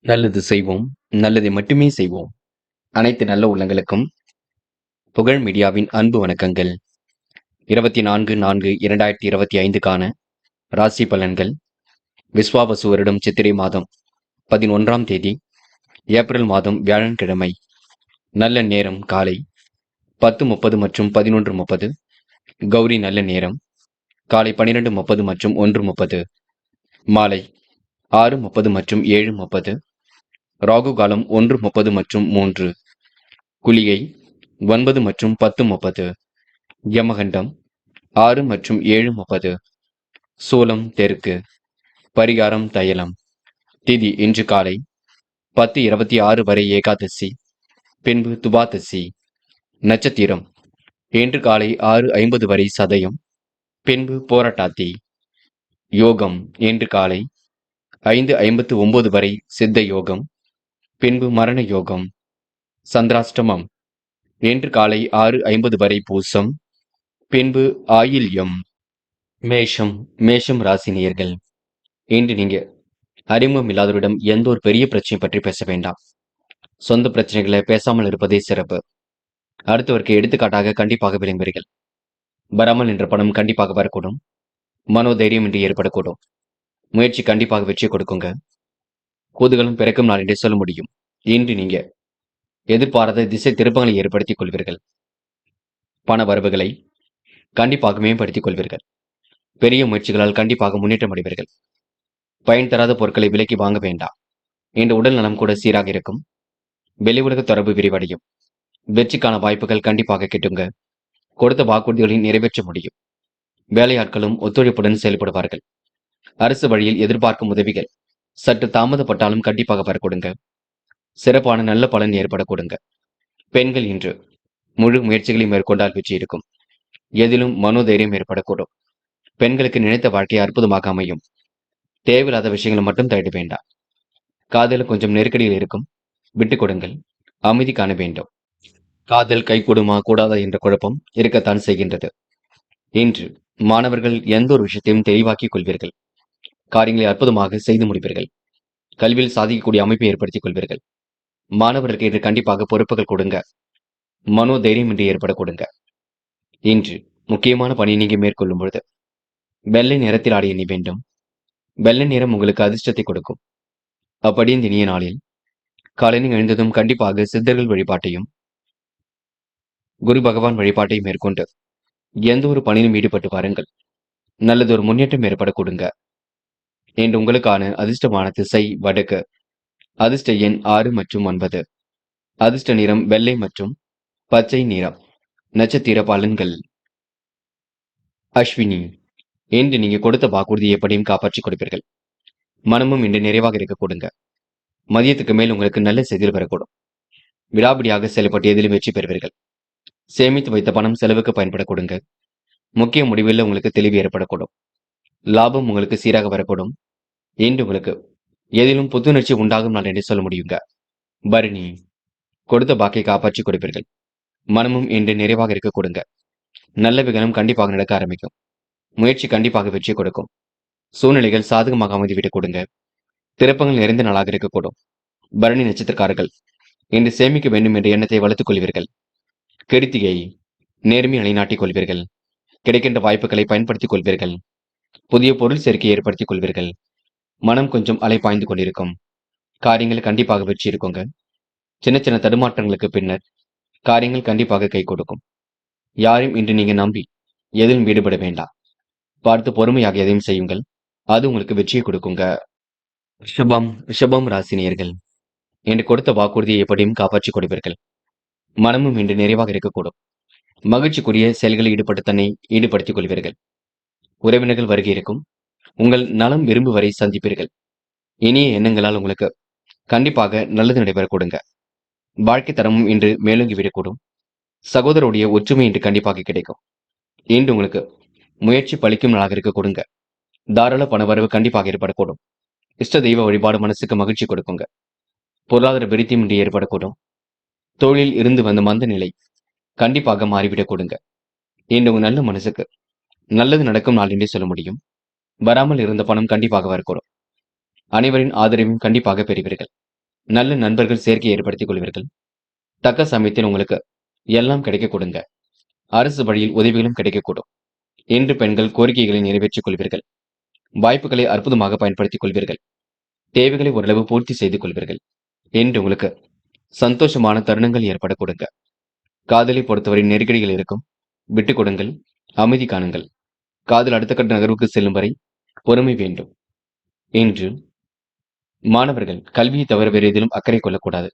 நல்லது செய்வோம், நல்லதை மட்டுமே செய்வோம். அனைத்து நல்ல உள்ளங்களுக்கும் புகழ் மீடியாவின் அன்பு வணக்கங்கள். 24/4/2025க்கான ராசி பலன்கள். விஸ்வாவசு வருடம் சித்திரை மாதம் 11ஆம் தேதி, ஏப்ரல் மாதம் வியாழன்கிழமை. நல்ல நேரம் காலை 10:30 மற்றும் 11:30. கௌரி நல்ல நேரம் காலை 12:30 மற்றும் 1:30. மாலை 6:30 மற்றும் 7:30. ராகு காலம் 1:30 மற்றும் 3. குளிகை 9 மற்றும் 10:30. யமகண்டம் 6 மற்றும் 7:30. சூலம் தெற்கு. பரிகாரம் தைலம். திதி இன்று காலை 10:26 வரை ஏகாதசி, பின்பு துபாதசி. நட்சத்திரம் இன்று காலை 6:50 வரை சதயம், பின்பு போராட்டாத்தி. யோகம் இன்று காலை 5:59 வரை சித்த யோகம், பின்பு மரண யோகம். சந்திராஷ்டமம் இன்று காலை 6:50 வரை பூசம், பின்பு ஆயில்யம். மேஷம் ராசி நேயர்கள். இன்று நீங்க அறிமுகம் இல்லாதவரிடம் எந்த ஒரு பெரிய பிரச்சனை பற்றி பேச வேண்டாம். சொந்த பிரச்சனைகளை பேசாமல் இருப்பதே சிறப்பு. அடுத்தவருக்கு எடுத்துக்காட்டாக கண்டிப்பாக விளங்குவீர்கள். வராமல் என்ற பணம் கண்டிப்பாக வரக்கூடும். மனோதைரியம் இன்றி ஏற்படக்கூடும். முயற்சி கண்டிப்பாக வெற்றி கொடுக்குங்க. குதூகலம் பிறக்கும் நாள் என்றே சொல்ல முடியும். இன்று நீங்க எதிர்பாராத திசை திருப்பங்களை ஏற்படுத்திக் கொள்வீர்கள். பண வரவுகளை கண்டிப்பாக மேம்படுத்திக் கொள்வீர்கள். பெரிய முயற்சிகளால் கண்டிப்பாக முன்னேற்றம் அடைவீர்கள். பயன் தராத பொருட்களை விலைக்கு வாங்க வேண்டாம். இன்று உடல் நலம் கூட சீராக இருக்கும். வெளி உலக தொடர்பு விரிவடையும். வெற்றிக்கான வாய்ப்புகள் கண்டிப்பாக கிட்டுங்க. கொடுத்த வாக்குறுதிகளை நிறைவேற்ற முடியும். வேலையாட்களும் ஒத்துழைப்புடன் செயல்படுவார்கள். அரசு வழியில் எதிர்பார்க்கும் உதவிகள் சற்று தாமதப்பட்டாலும் கண்டிப்பாக வரக்கூடுங்க. சிறப்பான நல்ல பலன் ஏற்பட கொடுங்க. பெண்கள் இன்று முழு முயற்சிகளை மேற்கொண்டால் வெற்றி இருக்கும். எதிலும் மனோதைரியம் ஏற்படக்கூடும். பெண்களுக்கு நினைத்த வாழ்க்கை அற்புதமாக அமையும். தேவையில்லாத விஷயங்களை மட்டும் தேட வேண்டாம். காதல் கொஞ்சம் நெருக்கடியில் இருக்கும். விட்டுக் கொடுங்கள். அமைதி காண வேண்டும். காதல் கைகூடுமா கூடாதா என்ற குழப்பம் இருக்கத்தான் செய்கின்றது. இன்று மாணவர்கள் எந்த ஒரு விஷயத்தையும் தெளிவாக்கிக் கொள்வீர்கள். காரியங்களை அற்புதமாக செய்து முடிப்பீர்கள். கல்வியில் சாதிக்கக்கூடிய அமைப்பை ஏற்படுத்திக் கொள்வீர்கள். மாணவர்களுக்கு இன்று கண்டிப்பாக பொறுப்புகள் கொடுங்க. மனோதைரியம் இன்றி ஏற்பட கொடுங்க. இன்று முக்கியமான பணியை நீங்க மேற்கொள்ளும் பொழுது வெள்ளை நிறத்தில் ஆடை அணி வேண்டும். வெள்ளை நிறம் உங்களுக்கு அதிர்ஷ்டத்தை கொடுக்கும். அப்படி இந்த இனிய நாளில் காலையில் எழுந்ததும் கண்டிப்பாக சித்தர்கள் வழிபாட்டையும் குரு பகவான் வழிபாட்டையும் மேற்கொண்டு எந்த ஒரு பணியிலும் ஈடுபட்டு வாருங்கள். நல்லது ஒரு முன்னேற்றம் ஏற்பட கொடுங்க. இன்று உங்களுக்கான அதிர்ஷ்டமான திசை வடக்கு. அதிர்ஷ்ட எண் 6 மற்றும் 9. அதிர்ஷ்ட நிறம் வெள்ளை மற்றும் பச்சை நிறம். நட்சத்திர பலன்கள். அஸ்வினி இன்று நீங்க கொடுத்த வாக்குறுதியை எப்படியும் காப்பாற்றிக் கொடுப்பீர்கள். மனமும் இன்று நிறைவாக இருக்க கொடுங்க. மதியத்துக்கு மேல் உங்களுக்கு நல்ல செய்திகள் வரக்கூடும். விடாபிடியாக செயல்பட்டு எதிலும் வெற்றி பெறுவீர்கள். சேமித்து வைத்த பணம் செலவுக்கு பயன்பட கொடுங்க. முக்கிய முடிவில் உங்களுக்கு தெளிவு ஏற்படக்கூடும். லாபம் உங்களுக்கு சீராக வரக்கூடும். இன்று உங்களுக்கு எதிலும் புத்துணர்ச்சி உண்டாகும் நாள் என்று சொல்ல முடியுங்க. பரணி கொடுத்த பாக்கை காப்பாற்றி கொடுப்பீர்கள். மனமும் இன்று நிறைவாக இருக்க கொடுங்க. நல்ல விகனம் கண்டிப்பாக நடக்க ஆரம்பிக்கும். முயற்சி கண்டிப்பாக வெற்றி கொடுக்கும். சூழ்நிலைகள் சாதகமாக அமைந்துவிட்டு கொடுங்க. திருப்பங்கள் நிறைந்த நாளாக இருக்கக்கூடும். பரணி நட்சத்திரக்காரர்கள் இன்று சேமிக்க வேண்டும் என்ற எண்ணத்தை வளர்த்துக் கொள்வீர்கள். கிருத்திகை நேர்மை நிலைநாட்டிக் கொள்வீர்கள். கிடைக்கின்ற வாய்ப்புகளை பயன்படுத்திக் கொள்வீர்கள். புதிய பொருள் சேர்க்கையை ஏற்படுத்திக் கொள்வீர்கள். மனம் கொஞ்சம் அலைப்பாய்ந்து கொண்டிருக்கும். காரியங்கள் கண்டிப்பாக வெற்றி இருக்குங்க. சின்ன சின்ன தடுமாற்றங்களுக்கு பின்னர் காரியங்கள் கண்டிப்பாக கை கொடுக்கும். யாரையும் இன்று நீங்க நம்பி எதிலும் ஈடுபட வேண்டாம். பார்த்து பொறுமையாக எதையும் செய்யுங்கள். அது உங்களுக்கு வெற்றியை கொடுக்குங்க. ரிஷபம் ராசினியர்கள் என்று கொடுத்த வாக்குறுதியை எப்படியும் காப்பாற்றிக் கொடுப்பீர்கள். மனமும் இன்று நிறைவாக இருக்கக்கூடும். மகிழ்ச்சிக்குரிய செயல்களில் ஈடுபட்டு தன்னை ஈடுபடுத்திக் கொள்வீர்கள். உறவினர்கள் வருகை இருக்கும். உங்கள் நலம் விரும்பு வரை சந்திப்பீர்கள். இனிய எண்ணங்களால் உங்களுக்கு கண்டிப்பாக நல்லது நடைபெற கொடுங்க. வாழ்க்கை தரமும் இன்று மேலோங்கி விடக்கூடும். சகோதரருடைய ஒற்றுமை இன்று கண்டிப்பாக கிடைக்கும். இன்று உங்களுக்கு முயற்சி பலிக்கும் நாளாக இருக்க கொடுங்க. தாராள பணவரவு கண்டிப்பாக ஏற்படக்கூடும். இஷ்ட தெய்வ வழிபாடு மனசுக்கு மகிழ்ச்சி கொடுக்குங்க. பொருளாதார விருத்தியும் இன்று ஏற்படக்கூடும். தொழிலில் இருந்து வந்த மந்த நிலை கண்டிப்பாக மாறிவிடக் கொடுங்க. இன்று உங்க நல்ல மனசுக்கு நல்லது நடக்கும் நாள் என்றே சொல்ல முடியும். வராமல் இருந்த பணம் கண்டிப்பாக வரக்கூடும். அனைவரின் ஆதரவையும் கண்டிப்பாக பெறுவீர்கள். நல்ல நண்பர்கள் சேர்க்கை ஏற்படுத்திக் கொள்வீர்கள். தக்க சமயத்தில் உங்களுக்கு எல்லாம் கிடைக்கக் கொடுங்க. அரசு வழியில் உதவிகளும் கிடைக்கக்கூடும். இன்று பெண்கள் கோரிக்கைகளை நிறைவேற்றிக் கொள்வீர்கள். வாய்ப்புகளை அற்புதமாக பயன்படுத்திக் கொள்வீர்கள். தேவைகளை ஓரளவு பூர்த்தி செய்து கொள்வீர்கள். என்று உங்களுக்கு சந்தோஷமான தருணங்கள் ஏற்பட கொடுங்க. காதலை பொறுத்தவரை நெருக்கடிகள் இருக்கும். விட்டுக் கொடுங்கள். அமைதி காணுங்கள். காதல் அடுத்த கட்ட நகர்வுக்கு செல்லும் வரை பொறுமை வேண்டும். என்று மாணவர்கள் கல்வியை தவிர வேறு எதிலும் அக்கறை கொள்ளக்கூடாது.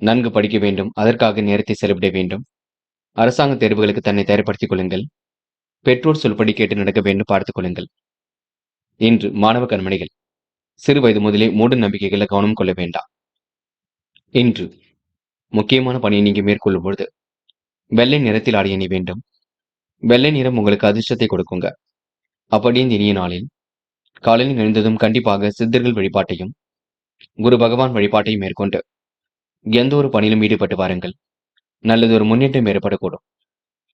நன்கு படிக்க வேண்டும். அதற்காக நேரத்தை செலவிட வேண்டும். அரசாங்க தேர்வுகளுக்கு தன்னை தயார்படுத்திக் கொள்ளுங்கள். பெற்றோர் சொல்படி கேட்டு நடக்க வேண்டும் பார்த்துக் கொள்ளுங்கள். இன்று மாணவ கண்மணிகள் சிறு வயது முதலே மூட நம்பிக்கைகளை கவனம் கொள்ள வேண்டாம். இன்று முக்கியமான பணியை நீங்க மேற்கொள்ளும் பொழுது வெள்ளை நிறத்தில் ஆடை அணி வேண்டும். வெள்ளை நிறம் உங்களுக்கு அதிர்ஷ்டத்தை கொடுக்குங்க. அப்படியே இந்த இனிய நாளில் காலையில் எழுந்ததும் கண்டிப்பாக சித்தர்கள் வழிபாட்டையும் குரு பகவான் வழிபாட்டையும் மேற்கொண்டு எந்த ஒரு பணியிலும் ஈடுபட்டு வாருங்கள். நல்லது ஒரு முன்னேற்றம் ஏற்படக்கூடும்.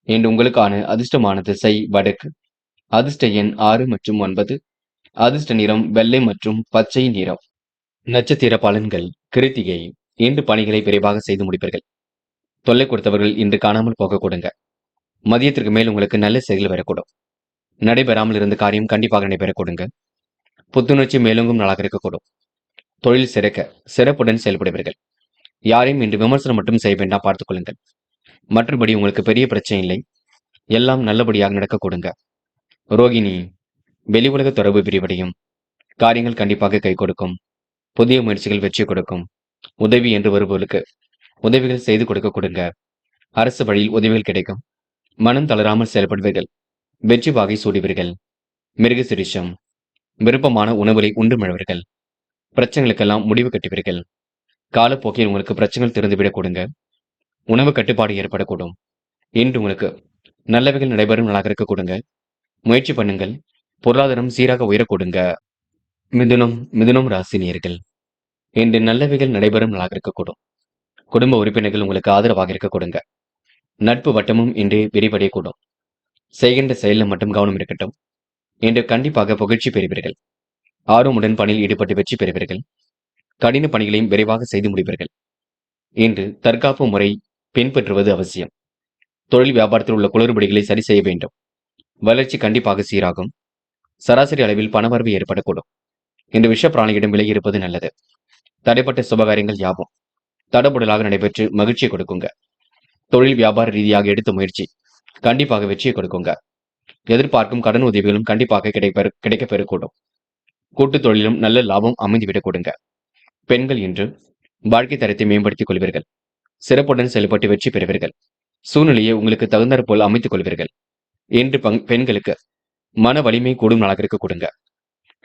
என்று உங்களுக்கான அதிர்ஷ்டமான திசை வடக்கு. அதிர்ஷ்ட எண் 6 மற்றும் 9. அதிர்ஷ்ட நிறம் வெள்ளை மற்றும் பச்சை நிறம். நட்சத்திர பலன்கள். கிருத்திகை. இன்று பணிகளை விரைவாக செய்து முடிப்பீர்கள். தொல்லை கொடுத்தவர்கள் இன்று காணாமல் போக கொடுங்க. மதியத்திற்கு மேல் உங்களுக்கு நல்ல செயல்கள் வரக்கூடும். நடைபெறாமல் இருந்த காரியம் கண்டிப்பாக நடைபெற கொடுங்க. புத்துணர்ச்சி மேலோங்கும் நாளாக இருக்கக்கூடும். தொழில் சிறக்க சிறப்புடன் செயல்படுவீர்கள். யாரையும் இன்று விமர்சனம் மட்டும் செய்ய வேண்டாம் பார்த்துக் கொள்ளுங்கள். மற்றபடி உங்களுக்கு பெரிய பிரச்சனை இல்லை. எல்லாம் நல்லபடியாக நடக்க கொடுங்க. ரோகிணி. வெளி உலக தொடர்பு விரிவடையும். காரியங்கள் கண்டிப்பாக கை கொடுக்கும். புதிய முயற்சிகள் வெற்றி கொடுக்கும். உதவி என்று வருபவர்களுக்கு உதவிகள் செய்து கொடுக்க கொடுங்க. அரசு வழியில் உதவிகள் கிடைக்கும். மனம் தளராமல் செயல்படுவீர்கள். வெற்றி வாகை சூடுவீர்கள். மிருக சிரிஷம். விருப்பமான உணவுகளை உண்டு மழவர்கள். பிரச்சனைகளுக்கெல்லாம் முடிவு கட்டுவீர்கள். காலப்போக்கில் உங்களுக்கு பிரச்சனைகள் திறந்துவிடக் கொடுங்க. உணவு கட்டுப்பாடு ஏற்படக்கூடும். இன்று உங்களுக்கு நல்லவைகள் நடைபெறும் நாளாக இருக்க கொடுங்க. முயற்சி பண்ணுங்கள். பொருளாதாரம் சீராக உயரக் கொடுங்க. மிதுனம் ராசி நேயர்கள். இன்று நல்லவைகள் நடைபெறும் நாளாக இருக்கக்கூடும். குடும்ப உறுப்பினர்கள் உங்களுக்கு ஆதரவாக இருக்க கொடுங்க. நட்பு வட்டமும் இன்று விரிவடையக்கூடும். செய்கின்ற செயலில் மட்டும் கவனம் இருக்கட்டும். இன்று கண்டிப்பாக புகழ்ச்சி பெறுவீர்கள். ஆர்வமுடன் பணியில் ஈடுபட்டு வெற்றி பெறுவீர்கள். கடின பணிகளையும் விரைவாக செய்து முடிப்பீர்கள். இன்று தற்காப்பு முறை பின்பற்றுவது அவசியம். தொழில் வியாபாரத்தில் உள்ள குளறுபடிகளை சரி செய்ய வேண்டும். வளர்ச்சி கண்டிப்பாக சீராகும். சராசரி அளவில் பணவரவு ஏற்படக்கூடும். இன்று விஷ பிராணியிடம் விலகி இருப்பது நல்லது. தடைப்பட்ட சுபகாரியங்கள் யாவும் தடபுடலாக நடைபெற்று மகிழ்ச்சியை கொடுக்குங்க. தொழில் வியாபார ரீதியாக எடுத்த முயற்சி கண்டிப்பாக வெற்றியை கொடுக்குங்க. எதிர்பார்க்கும் கடன் உதவிகளும் கண்டிப்பாக கிடைக்க பெறக்கூடும். கூட்டுத் தொழிலும் நல்ல லாபம் அமைந்துவிடக் கொடுங்க. பெண்கள் இன்று வாழ்க்கை தரத்தை மேம்படுத்திக் கொள்வீர்கள். சிறப்புடன் செயல்பட்டு வெற்றி பெறுவீர்கள். சூழ்நிலையை உங்களுக்கு தகுந்தாற் போல் அமைத்துக் கொள்வீர்கள். இன்று பெண்களுக்கு மன வலிமை கூடும் நாளாக இருக்க கொடுங்க.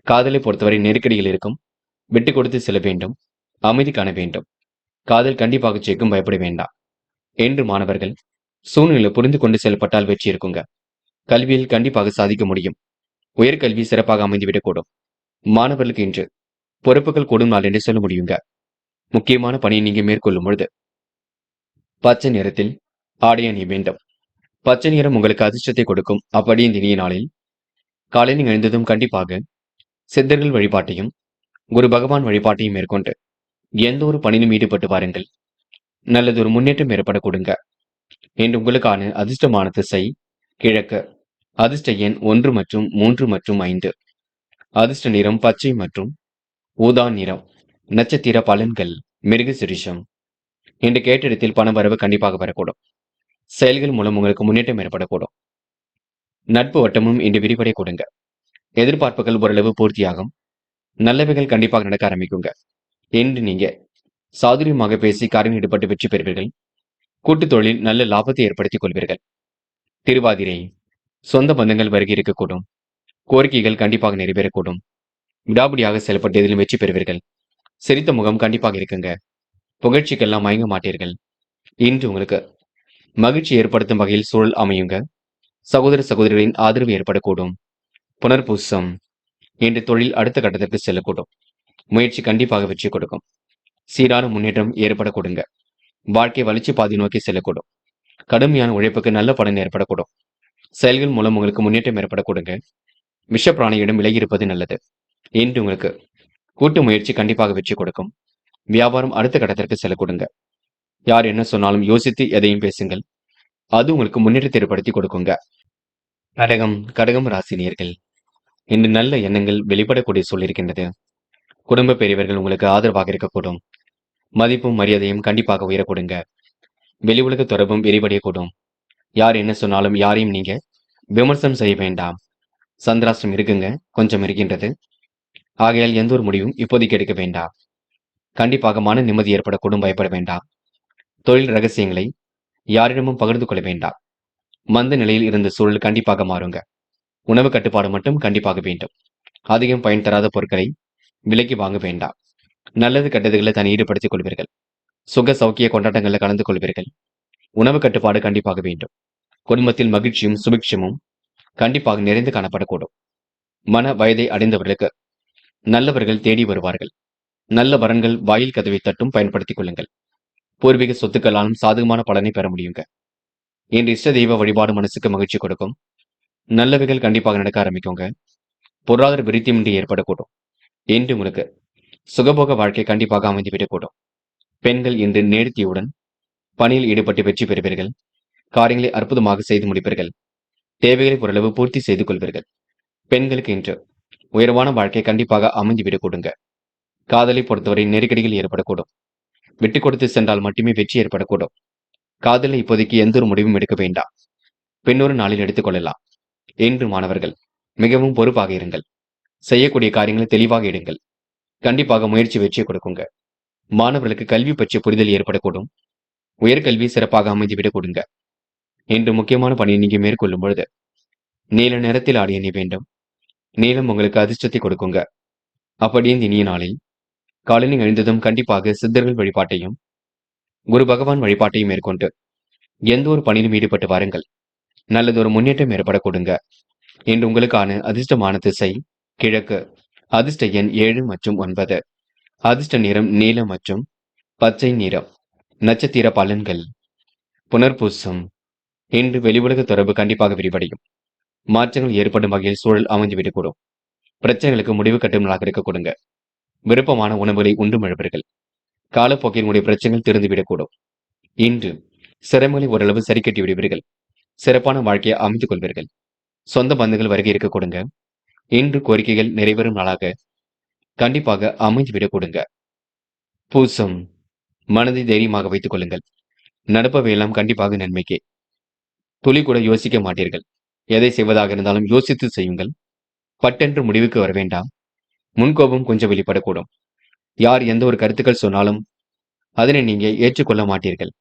காதலை பொறுத்தவரை நெருக்கடிகள் இருக்கும். விட்டுக் கொடுத்து செல்ல வேண்டும். அமைதி காண வேண்டும். காதல் கண்டிப்பாக ஜெயிக்கும், பயப்பட வேண்டாம். என்று மாணவர்கள் சூழ்நிலை புரிந்து கொண்டு செயல்பட்டால் வெற்றி இருக்குங்க. கல்வியில் கண்டிப்பாக சாதிக்க முடியும். உயர்கல்வி சிறப்பாக அமைந்துவிடக்கூடும். மாணவர்களுக்கு இன்று பொறுப்புகள் கூடும் நாள் என்று சொல்ல முடியுங்க. முக்கியமான பணியை நீங்க மேற்கொள்ளும் பொழுது பச்சை நிறத்தில் ஆடை அணிய வேண்டும். பச்சை நிறம் உங்களுக்கு அதிர்ஷ்டத்தை கொடுக்கும். அப்படி இந்த இனிய நாளில் காலையில் எழுந்ததும் கண்டிப்பாக சித்தர்கள் வழிபாட்டையும் குரு பகவான் வழிபாட்டையும் மேற்கொண்டு எந்த ஒரு பணியிலும் ஈடுபட்டு வாருங்கள். நல்லது ஒரு முன்னேற்றம் ஏற்பட கொடுங்க. என்று உங்களுக்கான அதிர்ஷ்டமான திசை கிழக்கு. அதிர்ஷ்ட எண் 1 மற்றும் 3 மற்றும் 5. அதிர்ஷ்ட நிறம் பச்சை மற்றும் ஊதா நிறம். நட்சத்திர பலன்கள். மிருக சிரிஷம். இன்று கேட்ட இடத்தில் பண வரவு கண்டிப்பாக வரக்கூடும். செயல்கள் மூலம் உங்களுக்கு முன்னேற்றம் ஏற்படக்கூடும். நட்பு வட்டமும் இன்று விரிவடை கொடுங்க. எதிர்பார்ப்புகள் ஓரளவு பூர்த்தியாகும். நல்லவைகள் கண்டிப்பாக நடக்க ஆரம்பிக்குங்க. என்று நீங்க சாதுரியமாக பேசி காரியம் ஈடுபட்டு வெற்றி பெறுவீர்கள். கூட்டுத் தொழில் நல்ல லாபத்தை ஏற்படுத்திக் கொள்வீர்கள். திருவாதிரை. சொந்த பந்தங்கள் வருகை இருக்கக்கூடும். கோரிக்கைகள் கண்டிப்பாக நிறைவேறக்கூடும். விடாபடியாக செயல்பட்டு எதிலும் வெற்றி பெறுவீர்கள். சிரித்த முகம் கண்டிப்பாக இருக்குங்க. புகழ்ச்சிக்கெல்லாம் மயங்க மாட்டீர்கள். இன்று உங்களுக்கு மகிழ்ச்சி ஏற்படுத்தும் வகையில் சூழல் அமையுங்க. சகோதர சகோதரிகளின் ஆதரவு ஏற்படக்கூடும். புனர்பூசம். இன்று தொழில் அடுத்த கட்டத்திற்கு செல்லக்கூடும். முயற்சி கண்டிப்பாக வெற்றி கொடுக்கும். சீரான முன்னேற்றம் ஏற்பட கொடுங்க. வாழ்க்கை வளர்ச்சி பாதை நோக்கி செல்லக்கூடும். கடுமையான உழைப்புக்கு நல்ல பலன் ஏற்படக்கூடும். செயல்கள் மூலம் உங்களுக்கு முன்னேற்றம் ஏற்பட கொடுங்க. விஷ பிராணியிடம் விலகி இருப்பது நல்லது. இன்று உங்களுக்கு கூட்டு முயற்சி கண்டிப்பாக வெற்றி கொடுக்கும். வியாபாரம் அடுத்த கட்டத்திற்கு செல்ல கொடுங்க. யார் என்ன சொன்னாலும் யோசித்து எதையும் பேசுங்கள். அது உங்களுக்கு முன்னேற்றத்தை ஏற்படுத்தி கொடுக்குங்க. கடகம் ராசி நேயர்கள், இன்று நல்ல எண்ணங்கள் வெளிப்படக்கூடிய சூழல் இருக்கின்றது. குடும்ப பெரியவர்கள் உங்களுக்கு ஆதரவாக இருக்கக்கூடும். மதிப்பும் மரியாதையும் கண்டிப்பாக உயரக்கூடுங்க. வெளி உலக தொடர்பும் விரிவடையக்கூடும். யார் என்ன சொன்னாலும் யாரையும் நீங்க விமர்சனம் செய்ய வேண்டாம். சந்திராஷ்டிரம் இருக்குங்க, கொஞ்சம் இருக்கின்றது. ஆகையால் எந்த ஒரு முடிவும் இப்போதைக்கு எடுக்க வேண்டாம். கண்டிப்பாக மன நிம்மதி ஏற்படக்கூடும், பயப்பட வேண்டாம். தொழில் ரகசியங்களை யாரிடமும் பகிர்ந்து கொள்ள வேண்டாம். மந்த நிலையில் இருந்த சூழல் கண்டிப்பாக மாறுங்க. உணவு கட்டுப்பாடு மட்டும் கண்டிப்பாக வேண்டும். அதிகம் பயன் தராத பொருட்களை விலைக்கு வாங்க வேண்டாம். நல்லது கெட்டதுகளை தன்னை ஈடுபடுத்திக் கொள்வீர்கள். சுக சௌக்கிய கொண்டாட்டங்களில் கலந்து கொள்வீர்கள். உணவு கட்டுப்பாடு கண்டிப்பாக வேண்டும். குடும்பத்தில் மகிழ்ச்சியும் சுபிக்ஷமும் கண்டிப்பாக நிறைந்து காணப்படக்கூடும். மன வயதை அடைந்தவர்களுக்கு நல்லவர்கள் தேடி வருவார்கள். நல்ல வரன்கள் வாயில் கதவை தட்டும், பயன்படுத்திக் கொள்ளுங்கள். பூர்வீக சொத்துக்களாலும் சாதகமான பலனை பெற முடியுங்க. இன்று இஷ்ட தெய்வ வழிபாடு மனசுக்கு மகிழ்ச்சி கொடுக்கும். நல்லவைகள் கண்டிப்பாக நடக்க ஆரம்பிக்குங்க. பொருளாதார விருத்தியின்றி ஏற்படக்கூடும். இன்று உங்களுக்கு சுகபோக வாழ்க்கை கண்டிப்பாக அமைந்துவிடக்கூடும். பெண்கள் இன்று நேர்த்தியுடன் பணியில் ஈடுபட்டு வெற்றி பெறுவீர்கள். காரியங்களை அற்புதமாக செய்து முடிப்பீர்கள். தேவைகளை ஓரளவு பூர்த்தி செய்து கொள்வீர்கள். பெண்களுக்கு இன்று உயர்வான வாழ்க்கை கண்டிப்பாக அமைந்துவிடக் கொடுங்க. காதலை பொறுத்தவரை நெருக்கடிகள் ஏற்படக்கூடும். விட்டு கொடுத்து சென்றால் மட்டுமே வெற்றி ஏற்படக்கூடும். காதலை இப்போதைக்கு எந்த ஒரு முடிவும் எடுக்க வேண்டாம். பின்னொரு நாளில் எடுத்துக் கொள்ளலாம். இன்று மாணவர்கள் மிகவும் பொறுப்பாக இருங்கள். செய்யக்கூடிய காரியங்களை தெளிவாக எடுங்கள். கண்டிப்பாக முயற்சி வெற்றியை கொடுக்குங்க. மாணவர்களுக்கு கல்வி பற்றிய புரிதல் ஏற்படக்கூடும். உயர்கல்வி சிறப்பாக அமைந்துவிடக் கொடுங்க. இன்று முக்கியமான பணியை நீங்க மேற்கொள்ளும் பொழுது நீல நிறத்தில் ஆடிய அணி வேண்டும். நீலம் உங்களுக்கு அதிர்ஷ்டத்தை கொடுக்குங்க. அப்படியே இந்த இனிய நாளில் காலனி எழுந்ததும் கண்டிப்பாக சித்தர்கள் வழிபாட்டையும் குரு பகவான் வழிபாட்டையும் மேற்கொண்டு எந்த ஒரு பணியிலும் ஈடுபட்டு வாருங்கள். நல்லதொரு முன்னேற்றம் ஏற்பட கொடுங்க. இன்று உங்களுக்கான அதிர்ஷ்டமான திசை கிழக்கு. அதிர்ஷ்ட எண் 7 மற்றும் 9. அதிர்ஷ்ட நிறம் நீலம் மற்றும் பச்சை நிறம். நட்சத்திர பலன்கள். புனர்பூசம். இன்று வெளியுலக தொடர்பு கண்டிப்பாக விரிவடையும். மாற்றங்கள் ஏற்படும் வகையில் சூழல் அமைந்துவிடக்கூடும். பிரச்சனைகளுக்கு முடிவு கட்டும் நாளாக இருக்க கொடுங்க. விருப்பமான உணவுகளை உண்டு மழுவர்கள். காலப்போக்கில் உடைய பிரச்சனைகள் திருந்துவிடக்கூடும். இன்று சிரமங்களை ஓரளவு சரி கட்டி விடுவீர்கள். சிறப்பான வாழ்க்கையை அமைத்துக் கொள்வீர்கள். சொந்த பந்துகள் வருகை இருக்க கொடுங்க. இன்று கோரிக்கைகள் நிறைவேறும் நாளாக கண்டிப்பாக அமைந்துவிடக் கொடுங்க. பூசம். மனதை தைரியமாக வைத்துக் கொள்ளுங்கள். நடப்பவையெல்லாம் கண்டிப்பாக நன்மைக்கே. துளி கூட யோசிக்க மாட்டீர்கள். எதை செய்வதாக இருந்தாலும் யோசித்து செய்யுங்கள். பட்டென்று முடிவுக்கு வர வேண்டாம். முன்கோபம் கொஞ்சம் வெளிப்படக்கூடும். யார் எந்த ஒரு கருத்துக்கள் சொன்னாலும் அதனை நீங்க ஏற்றுக்கொள்ள மாட்டீர்கள்.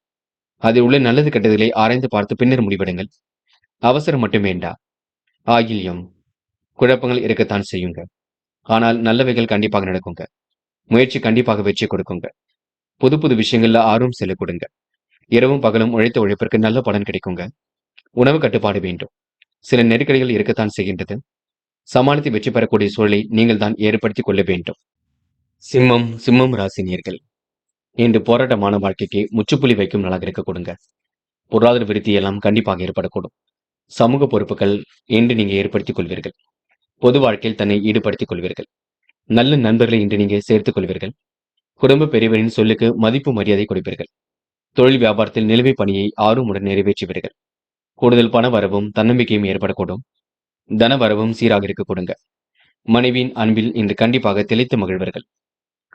அதில் உள்ள நல்லது கெட்டதுகளை ஆராய்ந்து பார்த்து பின்னர் முடிவெடுங்கள். அவசரம் மட்டும் வேண்டாம். ஆயில்யம். குழப்பங்கள் இருக்கத்தான் செய்யுங்க. ஆனால் நல்லவைகள் கண்டிப்பாக நடக்குங்க. முயற்சி கண்டிப்பாக வெற்றி கொடுக்குங்க. புது புது விஷயங்கள்ல ஆர்வம் செல்ல கொடுங்க. இரவும் பகலும் உழைத்த உழைப்பிற்கு நல்ல பலன் கிடைக்குங்க. உணவு கட்டுப்பாடு வேண்டும். சில நெருக்கடிகள் இருக்கத்தான் செய்கின்றது. சமாளித்து வெற்றி பெறக்கூடிய சூழலை நீங்கள் தான் ஏற்படுத்திக் கொள்ள வேண்டும். சிம்மம் ராசினியர்கள், இன்று போராட்டமான வாழ்க்கைக்கு முற்றுப்புள்ளி வைக்கும் நாளாக இருக்க கொடுங்க. பொருளாதார விருத்தி எல்லாம் கண்டிப்பாக ஏற்படக்கூடும். சமூக பொறுப்புகள் இன்று நீங்க ஏற்படுத்திக் கொள்வீர்கள். பொது வாழ்க்கையில் தன்னை ஈடுபடுத்திக் கொள்வீர்கள். நல்ல நண்பர்களை இன்று நீங்க சேர்த்துக் கொள்வீர்கள். குடும்ப பெரியவரின் சொல்லுக்கு மதிப்பு மரியாதை கொடுப்பீர்கள். தொழில் வியாபாரத்தில் நிலுவை பணியை ஆர்வமுடன் நிறைவேற்றுவீர்கள். கூடுதல் பண வரவும் தன்னம்பிக்கையும் ஏற்படக்கூடும். தன வரவும் சீராக இருக்க கொடுங்க. மனைவியின் அன்பில் இன்று கண்டிப்பாக திளைத்து மகிழ்வர்கள்.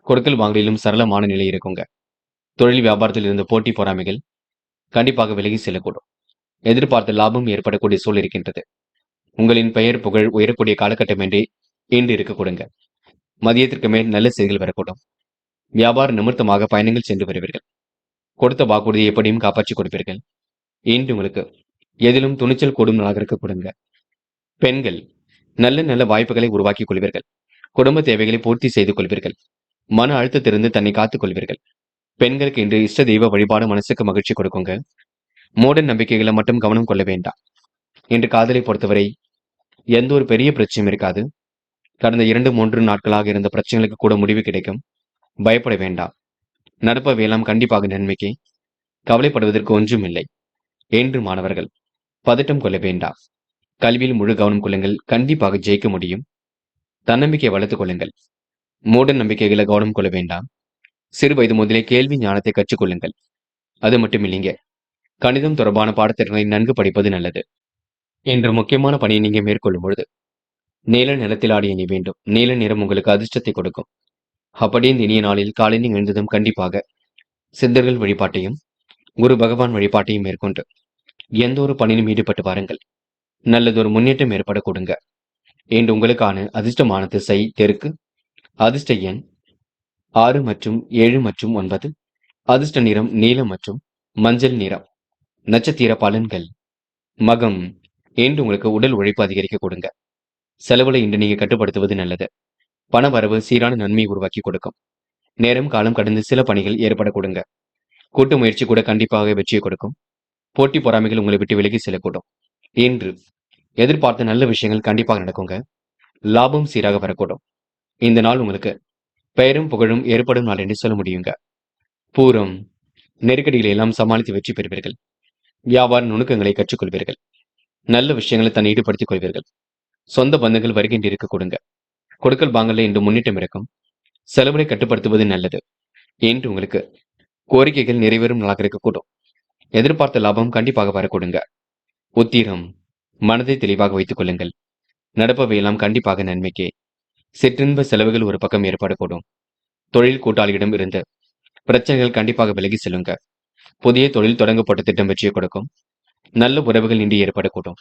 கொடுக்கல் வாங்கலிலும் சரளமான நிலை இருக்குங்க. தொழில் வியாபாரத்தில் இருந்த போட்டி பொறாமைகள் கண்டிப்பாக விலகி செல்லக்கூடும். எதிர்பார்த்த லாபம் ஏற்படக்கூடிய சூழல் இருக்கின்றது. உங்களின் பெயர் புகழ் உயரக்கூடிய காலகட்டம் என்று இன்று இருக்க கொடுங்க. மதியத்திற்கு மேல் நல்ல செய்திகள் வரக்கூடும். வியாபார நிமித்தமாக பயணங்கள் சென்று வருவீர்கள். கொடுத்த வாக்குறுதியை எப்படியும் காப்பாற்றிக் கொடுப்பீர்கள். இன்று உங்களுக்கு எதிலும் துணிச்சல் கூடும் நாளாக இருக்க கொடுங்க. பெண்கள் நல்ல நல்ல வாய்ப்புகளை உருவாக்கிக் கொள்வீர்கள். குடும்ப தேவைகளை பூர்த்தி செய்து கொள்வீர்கள். மன அழுத்தத்திலிருந்து தன்னை காத்துக் கொள்வீர்கள். பெண்களுக்கு இன்று இஷ்ட தெய்வ வழிபாடு மனசுக்கு மகிழ்ச்சி கொடுக்குங்க. மூட நம்பிக்கைகளை மட்டும் கவனம் கொள்ள வேண்டாம். இன்று காதலை பொறுத்தவரை எந்த ஒரு பெரிய பிரச்சனையும் இருக்காது. கடந்த 2-3 நாட்களாக இருந்த பிரச்சனைகளுக்கு கூட முடிவு கிடைக்கும். பயப்பட வேண்டாம். நடப்பவையெல்லாம் கண்டிப்பாக நன்மைக்கு. கவலைப்படுவதற்கு ஒன்றும் இல்லை. என்று மாணவர்கள் பதட்டம் கொள்ள வேண்டாம். கல்வியில் முழு கவனம் கொள்ளுங்கள். கண்டிப்பாக ஜெயிக்க முடியும். தன்னம்பிக்கை வளர்த்துக் கொள்ளுங்கள். மூட நம்பிக்கைகளை கவனம் கொள்ள வேண்டாம். சிறு வயது முதலே கேள்வி ஞானத்தை கற்றுக்கொள்ளுங்கள். அது மட்டும் இல்லைங்க, கணிதம் தொடர்பான பாடத்திட்டங்களை நன்கு படிப்பது நல்லது. என்ற முக்கியமான பணியை நீங்க மேற்கொள்ளும் பொழுது நீல நிறத்தில் ஆடிய நீ வேண்டும். நீல நிறம் உங்களுக்கு அதிர்ஷ்டத்தை கொடுக்கும். அப்படியே இந்த இனிய நாளில் காலையில் எழுந்ததும் கண்டிப்பாக சித்தர்கள் வழிபாட்டையும் குரு பகவான் வழிபாட்டையும் மேற்கொண்டு எந்த ஒரு பணியிலும் ஈடுபட்டு பாருங்கள். நல்லதொரு முன்னேற்றம் ஏற்பட கொடுங்க. இன்று உங்களுக்கான அதிர்ஷ்டமான திசை தெற்கு. அதிர்ஷ்ட எண் 6 மற்றும் 7 மற்றும் 9. அதிர்ஷ்ட நிறம் நீலம் மற்றும் மஞ்சள் நிறம். நட்சத்திர பலன்கள். மகம். இன்று உங்களுக்கு உடல் உழைப்பு அதிகரிக்க கொடுங்க. செலவுகளை இன்று நீங்க கட்டுப்படுத்துவது நல்லது. பண வரவு சீரான நன்மையை உருவாக்கி கொடுக்கும். நேரம் காலம் கடந்து சில பணிகள் ஏற்பட கொடுங்க. கூட்டு முயற்சி கூட கண்டிப்பாக வெற்றியை கொடுக்கும். போட்டி பொறாமைகள் உங்களை விட்டு விலகி செல்லக்கூடும். இன்று எதிர்பார்த்த நல்ல விஷயங்கள் கண்டிப்பாக நடக்குங்க. லாபம் சீராக வரக்கூடும். இந்த நாள் உங்களுக்கு பெயரும் புகழும் ஏற்படும் நாள் என்று சொல்ல முடியுங்க. பூரம். நெருக்கடிகளை எல்லாம் சமாளித்து வெற்றி பெறுவீர்கள். வியாபார நுணுக்கங்களை கற்றுக்கொள்வீர்கள். நல்ல விஷயங்களை தன்னை ஈடுபடுத்திக் கொள்வீர்கள். சொந்த பந்தங்கள் வருகின்ற இருக்க கொடுங்க. கொடுக்கல் வாங்கல இன்று முன்னேற்றம் இருக்கும். செலவுகளை கட்டுப்படுத்துவது நல்லது. இன்று உங்களுக்கு கோரிக்கைகள் நிறைவேறும் நாளாக இருக்கக்கூடும். எதிர்பார்த்த லாபம் கண்டிப்பாக வரக்கூடுங்க. உத்திரம். மனதை தெளிவாக வைத்துக் கொள்ளுங்கள். நடப்பவையெல்லாம் கண்டிப்பாக நன்மைக்கே. சிற்றின்ப செலவுகள் ஒரு பக்கம் ஏற்படக்கூடும். தொழில் கூட்டாளியிடம் இருந்து பிரச்சனைகள் கண்டிப்பாக விலகி செல்லுங்க. புதிய தொழில் தொடங்கப்பட்ட திட்டம் வெற்றியை கொடுக்கும். நல்ல உறவுகள் இன்று ஏற்படக்கூடும்.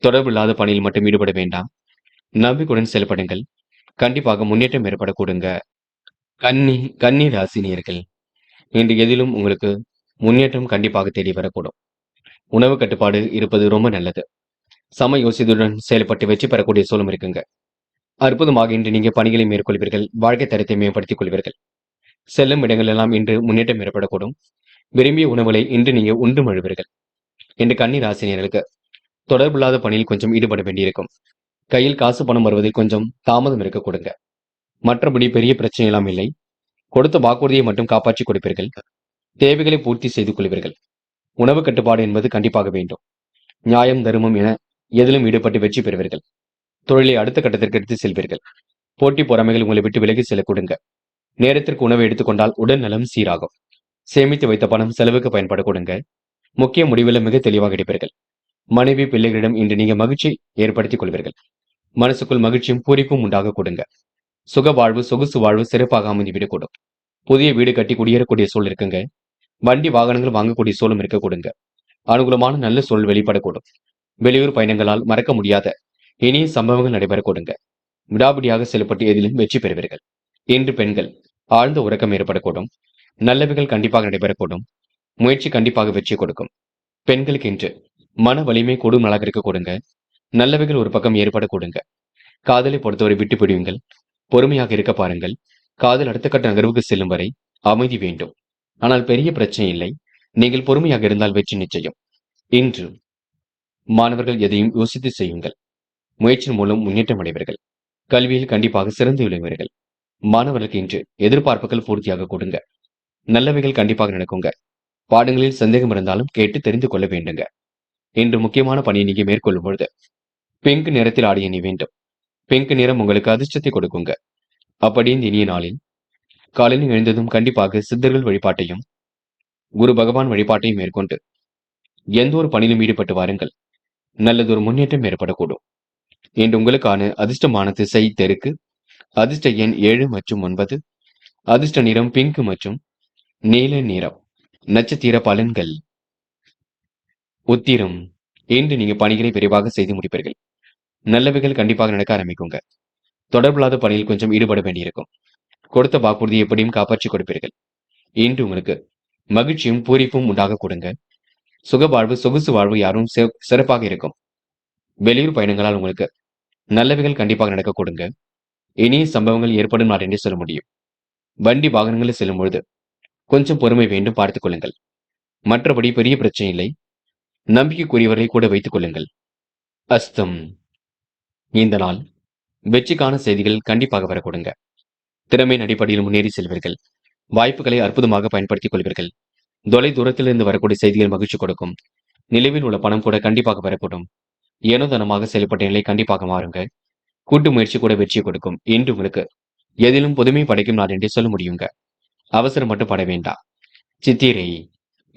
தொடர்பு இல்லாத பணியில் மட்டும் ஈடுபட வேண்டாம். நம்பிக்கையுடன் செயல்படுங்கள். கண்டிப்பாக முன்னேற்றம் ஏற்படக்கூடுங்க. கன்னி ராசினியர்கள். இன்று எதிலும் உங்களுக்கு முன்னேற்றம் கண்டிப்பாக தேடி வரக்கூடும். உணவு கட்டுப்பாடு இருப்பது ரொம்ப நல்லது. சம யோசித்துடன் செயல்பட்டு வெற்றி பெறக்கூடிய சூழலும் இருக்குங்க. அற்புதமாக இன்று நீங்க பணிகளை மேற்கொள்வீர்கள். வாழ்க்கை தரத்தை மேம்படுத்திக் கொள்வீர்கள். செல்லும் இடங்கள் எல்லாம் இன்று முன்னேற்றம் ஏற்படக்கூடும். விரும்பிய உணவுகளை இன்று நீங்க உண்டு மழுவீர்கள். இன்று கன்னி ராசினியர்களுக்கு தொடர்பில்லாத பணியில் கொஞ்சம் ஈடுபட வேண்டியிருக்கும். கையில் காசு பணம் வருவதில் கொஞ்சம் தாமதம் இருக்க கொடுங்க. மற்றபடி பெரிய பிரச்சனை எல்லாம் இல்லை. கொடுத்த வாக்குறுதியை மட்டும் காப்பாற்றி கொடுப்பீர்கள். தேவைகளை பூர்த்தி செய்து கொள்வீர்கள். உணவு கட்டுப்பாடு என்பது கண்டிப்பாக வேண்டும். நியாயம் தர்மம் என எதிலும் ஈடுபட்டு வெற்றி பெறுவீர்கள். தொழிலை அடுத்த கட்டத்திற்கு எடுத்து செல்வீர்கள். போட்டி பொறாமைகள் உங்களை விட்டு விலகி செல்ல கொடுங்க. நேரத்திற்கு உணவை எடுத்துக்கொண்டால் உடல் நலம் சீராகும். சேமித்து வைத்த பணம் செலவுக்கு பயன்பட கொடுங்க. முக்கிய முடிவுகளை மிக தெளிவாக எடுப்பீர்கள். மனைவி பிள்ளைகளிடம் இன்று நீங்க மகிழ்ச்சி ஏற்படுத்திக் கொள்வீர்கள். மனசுக்குள் மகிழ்ச்சியும் பூரிப்பும் உண்டாக கொடுங்க. சுக வாழ்வு சொகுசு வாழ்வு சிறப்பாக அமைந்துவிடக்கூடும். புதிய வீடு கட்டி குடியேறக்கூடிய சூழல் இருக்குங்க. வண்டி வாகனங்கள் வாங்கக்கூடிய சூழலும் இருக்க கொடுங்க. அனுகூலமான நல்ல சூழல் வெளிப்படக்கூடும். வெளியூர் பயணங்களால் மறக்க முடியாத இனிய சம்பவங்கள் நடைபெற கொடுங்க. விடாபிடியாக செயல்பட்டு எதிலும் வெற்றி பெறுவீர்கள். இன்று பெண்கள் ஆழ்ந்த உறக்கம் ஏற்படக்கூடும். நல்லவைகள் கண்டிப்பாக நடைபெறக்கூடும். முயற்சி கண்டிப்பாக வெற்றி கொடுக்கும். பெண்களுக்கு இன்று மன வலிமை கூடும் நாளாக இருக்க கொடுங்க. நல்லவைகள் ஒரு பக்கம் ஏற்பட கொடுங்க. காதலை பொறுத்தவரை விட்டு பிடியுங்கள். பொறுமையாக இருக்க பாருங்கள். காதல் அடுத்த கட்ட நகர்வுக்கு செல்லும் வரை அமைதி வேண்டும். ஆனால் பெரிய பிரச்சனை இல்லை. நீங்கள் பொறுமையாக இருந்தால் வெற்றி நிச்சயம். இன்று மாணவர்கள் எதையும் யோசித்து செய்யுங்கள். முயற்சியின் மூலம் முன்னேற்றம் அடைவீர்கள். கல்வியில் கண்டிப்பாக சிறந்து விளங்குவீர்கள். மாணவர்களுக்கு இன்று எதிர்பார்ப்புகள் பூர்த்தியாக கொடுங்க. நல்லவைகள் கண்டிப்பாக நடக்குங்க. பாடங்களில் சந்தேகம் இருந்தாலும் கேட்டு தெரிந்து கொள்ள வேண்டுங்க. இன்று முக்கியமான பணியை நீங்க மேற்கொள்ளும் பொழுது பிங்க் நிறத்தில் ஆடிய நீ வேண்டும். பிங்க் நிறம் உங்களுக்கு அதிர்ஷ்டத்தை கொடுக்குங்க. அப்படி இந்த இனிய நாளில் காலையில் எழுந்ததும் கண்டிப்பாக சித்தர்கள் வழிபாட்டையும் குரு பகவான் வழிபாட்டையும் மேற்கொண்டு எந்த ஒரு பணியிலும் ஈடுபட்டு வாருங்கள். நல்லதொரு முன்னேற்றம் ஏற்படக்கூடும். இன்று உங்களுக்கான அதிர்ஷ்டமான திசை தெற்கு. அதிர்ஷ்ட எண் 7 மற்றும் 9. அதிர்ஷ்ட நிறம் பிங்க் மற்றும் நீல நிறம். நட்சத்திர பலன்கள். உத்திரம். இன்று நீங்க பணிகளை விரைவாக செய்து முடிப்பீர்கள். நல்லவைகள் கண்டிப்பாக நடக்க ஆரம்பிக்குங்க. தொடர்பில்லாத பணியில் கொஞ்சம் ஈடுபட வேண்டியிருக்கும். கொடுத்த வாக்குறுதியை எப்படியும் காப்பாற்றி கொடுப்பீர்கள். இன்று உங்களுக்கு மகிழ்ச்சியும் பூரிப்பும் உண்டாக கொடுங்க. சுகவாழ்வு சொகுசு வாழ்வு யாரும் சிறப்பாக இருக்கும். வெளியூர் பயணங்களால் உங்களுக்கு நல்லவைகள் கண்டிப்பாக நடக்க கொடுங்க. இனிய சம்பவங்கள் ஏற்படும் நாள் என்று சொல்ல முடியும். வண்டி வாகனங்களில் செல்லும் பொழுது கொஞ்சம் பொறுமை வேண்டும், பார்த்துக் கொள்ளுங்கள். மற்றபடி பெரிய பிரச்சனை இல்லை. நம்பிக்கைக்குரியவர்களை கூட வைத்துக் கொள்ளுங்கள். அஸ்தம். இந்த நாள் வெற்றிக்கான செய்திகள் கண்டிப்பாக வர கொடுங்க. திறமையின் அடிப்படையில் முன்னேறி செல்வீர்கள். வாய்ப்புகளை அற்புதமாக பயன்படுத்திக் கொள்வீர்கள். தொலை தூரத்திலிருந்து வரக்கூடிய செய்திகள் மகிழ்ச்சி கொடுக்கும். நிலவில் உள்ள பணம் கூட கண்டிப்பாக வரக்கூடும். ஏனோதனமாக செயல்பட்ட நிலை கண்டிப்பாக மாறுங்க. கூட்டு முயற்சி கூட வெற்றி கொடுக்கும். இன்று உங்களுக்கு எதிலும் புதுமை படைக்கும் நாள் என்றே சொல்ல முடியுங்க. அவசரம் மட்டும் பட வேண்டாம். சித்திரை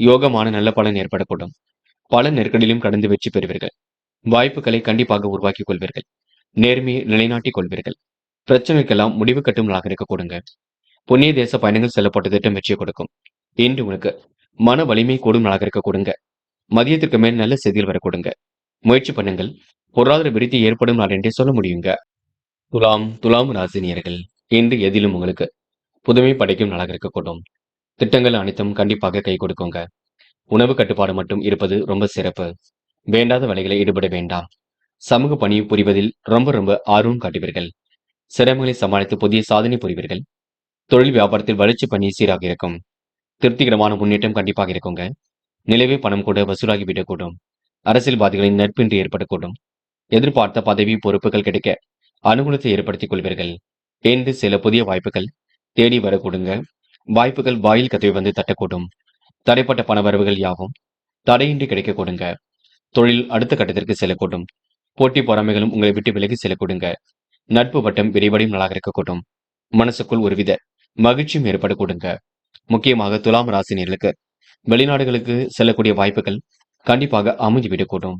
யோகமான நல்ல பலன் ஏற்படக்கூடும். பல நெருக்கடியிலும் கடந்து வெற்றி பெறுவீர்கள். வாய்ப்புகளை கண்டிப்பாக உருவாக்கிக் கொள்வீர்கள். நேர்மையை நிலைநாட்டிக் கொள்வீர்கள். பிரச்சனைக்கெல்லாம் முடிவு கட்டும் நாளாக இருக்க கொடுங்க. புண்ணிய தேச பயணங்கள் செல்லப்பட்ட திட்டம் வெற்றியை கொடுக்கும். இன்று உங்களுக்கு மன வலிமை கூடும் நாளாக இருக்க கொடுங்க. மதியத்திற்கு மேல் நல்ல செய்திகள் வர கொடுங்க. முயற்சி பண்ணுங்கள். பொருளாதார விருத்தி ஏற்படும் நாள் என்றே சொல்ல முடியுங்க. துலாம் ராசினியர்கள் இன்று எதிலும் உங்களுக்கு புதுமை படைக்கும் நாளாக இருக்கக்கூடும். திட்டங்கள் அனைத்தும் கண்டிப்பாக கை கொடுக்குங்க. உணவு கட்டுப்பாடு மட்டும் இருப்பது ரொம்ப சிறப்பு. வேண்டாத வேலைகளை ஈடுபட வேண்டாம். சமூக பணி புரிவதில் ரொம்ப ரொம்ப ஆர்வம் காட்டுவீர்கள். சிரமங்களை சமாளித்து புதிய சாதனை புரிவீர்கள். தொழில் வியாபாரத்தில் வளர்ச்சி பணி சீராக இருக்கும். திருப்திகரமான முன்னேற்றம் கண்டிப்பாக இருக்குங்க. நிலவே பணம் கூட வசூலாகி விடக்கூடும். அரசியல்வாதிகளின் நட்பின்றி ஏற்படக்கூடும். எதிர்பார்த்த பதவி பொறுப்புகள் கிடைக்க அனுகூலத்தை ஏற்படுத்திக் கொள்வீர்கள். என்று சில புதிய வாய்ப்புகள் தேடி வரக்கூடுங்க. வாய்ப்புகள் வாயில் கதவை வந்து தட்டக்கூடும். தடைப்பட்ட பணவரவுகள் யாவும் தடையின்றி கிடைக்க கொடுங்க. தொழில் அடுத்த கட்டத்திற்கு செல்லக்கூடும். போட்டி பொறாமைகளும் உங்களை விட்டு விலகி செல்லக்கூடுங்க. நட்பு வட்டம் விரைவடையும் நாளாக இருக்கக்கூடும். மனசுக்குள் ஒருவித மகிழ்ச்சியும் ஏற்படக்கூடுங்க. முக்கியமாக துலாம் ராசினியர்களுக்கு வெளிநாடுகளுக்கு செல்லக்கூடிய வாய்ப்புகள் கண்டிப்பாக அமைந்துவிடக்கூடும்.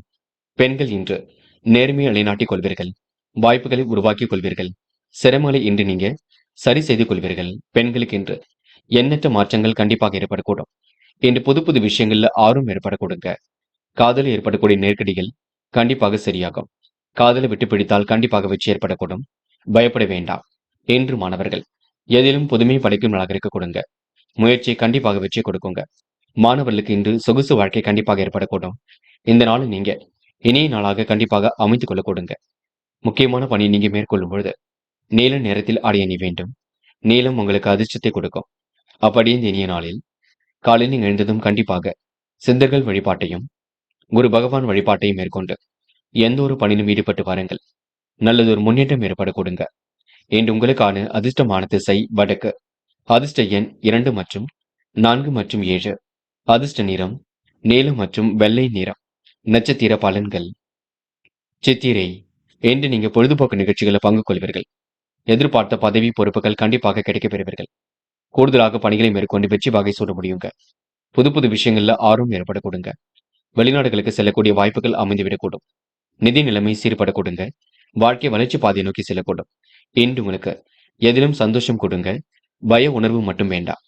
பெண்கள் இன்று நேர்மையை நிலைநாட்டிக் கொள்வீர்கள். வாய்ப்புகளை உருவாக்கிக் கொள்வீர்கள். சிரமங்களை இன்று நீங்க சரி செய்து கொள்வீர்கள். பெண்களுக்கு இன்று எண்ணற்ற மாற்றங்கள் கண்டிப்பாக ஏற்படக்கூடும். இன்று புது புது விஷயங்கள்ல ஆர்வம் ஏற்படக்கூடுங்க. காதலில் ஏற்படக்கூடிய நெருக்கடிகள் கண்டிப்பாக சரியாகும். காதலை விட்டு பிடித்தால் கண்டிப்பாக வெற்றி ஏற்படக்கூடும். பயப்பட வேண்டாம். என்று மாணவர்கள் எதிலும் புதுமை படைக்கும் நாளாக இருக்க கொடுங்க. முயற்சி கண்டிப்பாக வெற்றி கொடுக்குங்க. மாணவர்களுக்கு இன்று சொகுசு வாழ்க்கை கண்டிப்பாக ஏற்படக்கூடும். இந்த நாள் நீங்க இனிய நாளாக கண்டிப்பாக அமைத்துக் கொள்ள கொடுங்க. முக்கியமான பணியை நீங்க மேற்கொள்ளும் பொழுது நீல நேரத்தில் ஆடை அணி வேண்டும். நீலம் உங்களுக்கு அதிர்ஷ்டத்தை கொடுக்கும். அப்படியே இந்த இனிய நாளில் காலையில் நீங்கள் எழுந்ததும் கண்டிப்பாக சித்தர்கள் வழிபாட்டையும் குரு பகவான் வழிபாட்டையும் மேற்கொண்டு எந்த ஒரு பணியிலும் ஈடுபட்டு வாருங்கள். நல்லதொரு முன்னேற்றம் ஏற்பட கொடுங்க. இன்று உங்களுக்கான அதிர்ஷ்டமான திசை வடக்கு. அதிர்ஷ்ட எண் 2 மற்றும் 4 மற்றும் 7. அதிர்ஷ்ட நிறம் நீலம் மற்றும் வெள்ளை நிறம். நட்சத்திர பலன்கள். சித்திரை இன்று நீங்க பொழுதுபோக்கு நிகழ்ச்சிகளில் பங்கு கொள்வீர்கள். எதிர்பார்த்த பதவி பொறுப்புகள் கண்டிப்பாக கிடைக்கப் பெறுவீர்கள். கூடுதலாக பணிகளை மேற்கொண்டு வெற்றி வாகை சூட முடியுங்க. புது புது விஷயங்கள்ல ஆர்வம் ஏற்பட கொடுங்க. வெளிநாடுகளுக்கு செல்லக்கூடிய வாய்ப்புகள் அமைந்துவிடக்கூடும். நிதி நிலைமை சீர்பட கொடுங்க. வாழ்க்கை வளர்ச்சி பாதையை நோக்கி செல்லக்கூடும். இன்று உங்களுக்கு எதிலும் சந்தோஷம் கொடுங்க. பய உணர்வு மட்டும் வேண்டாம்.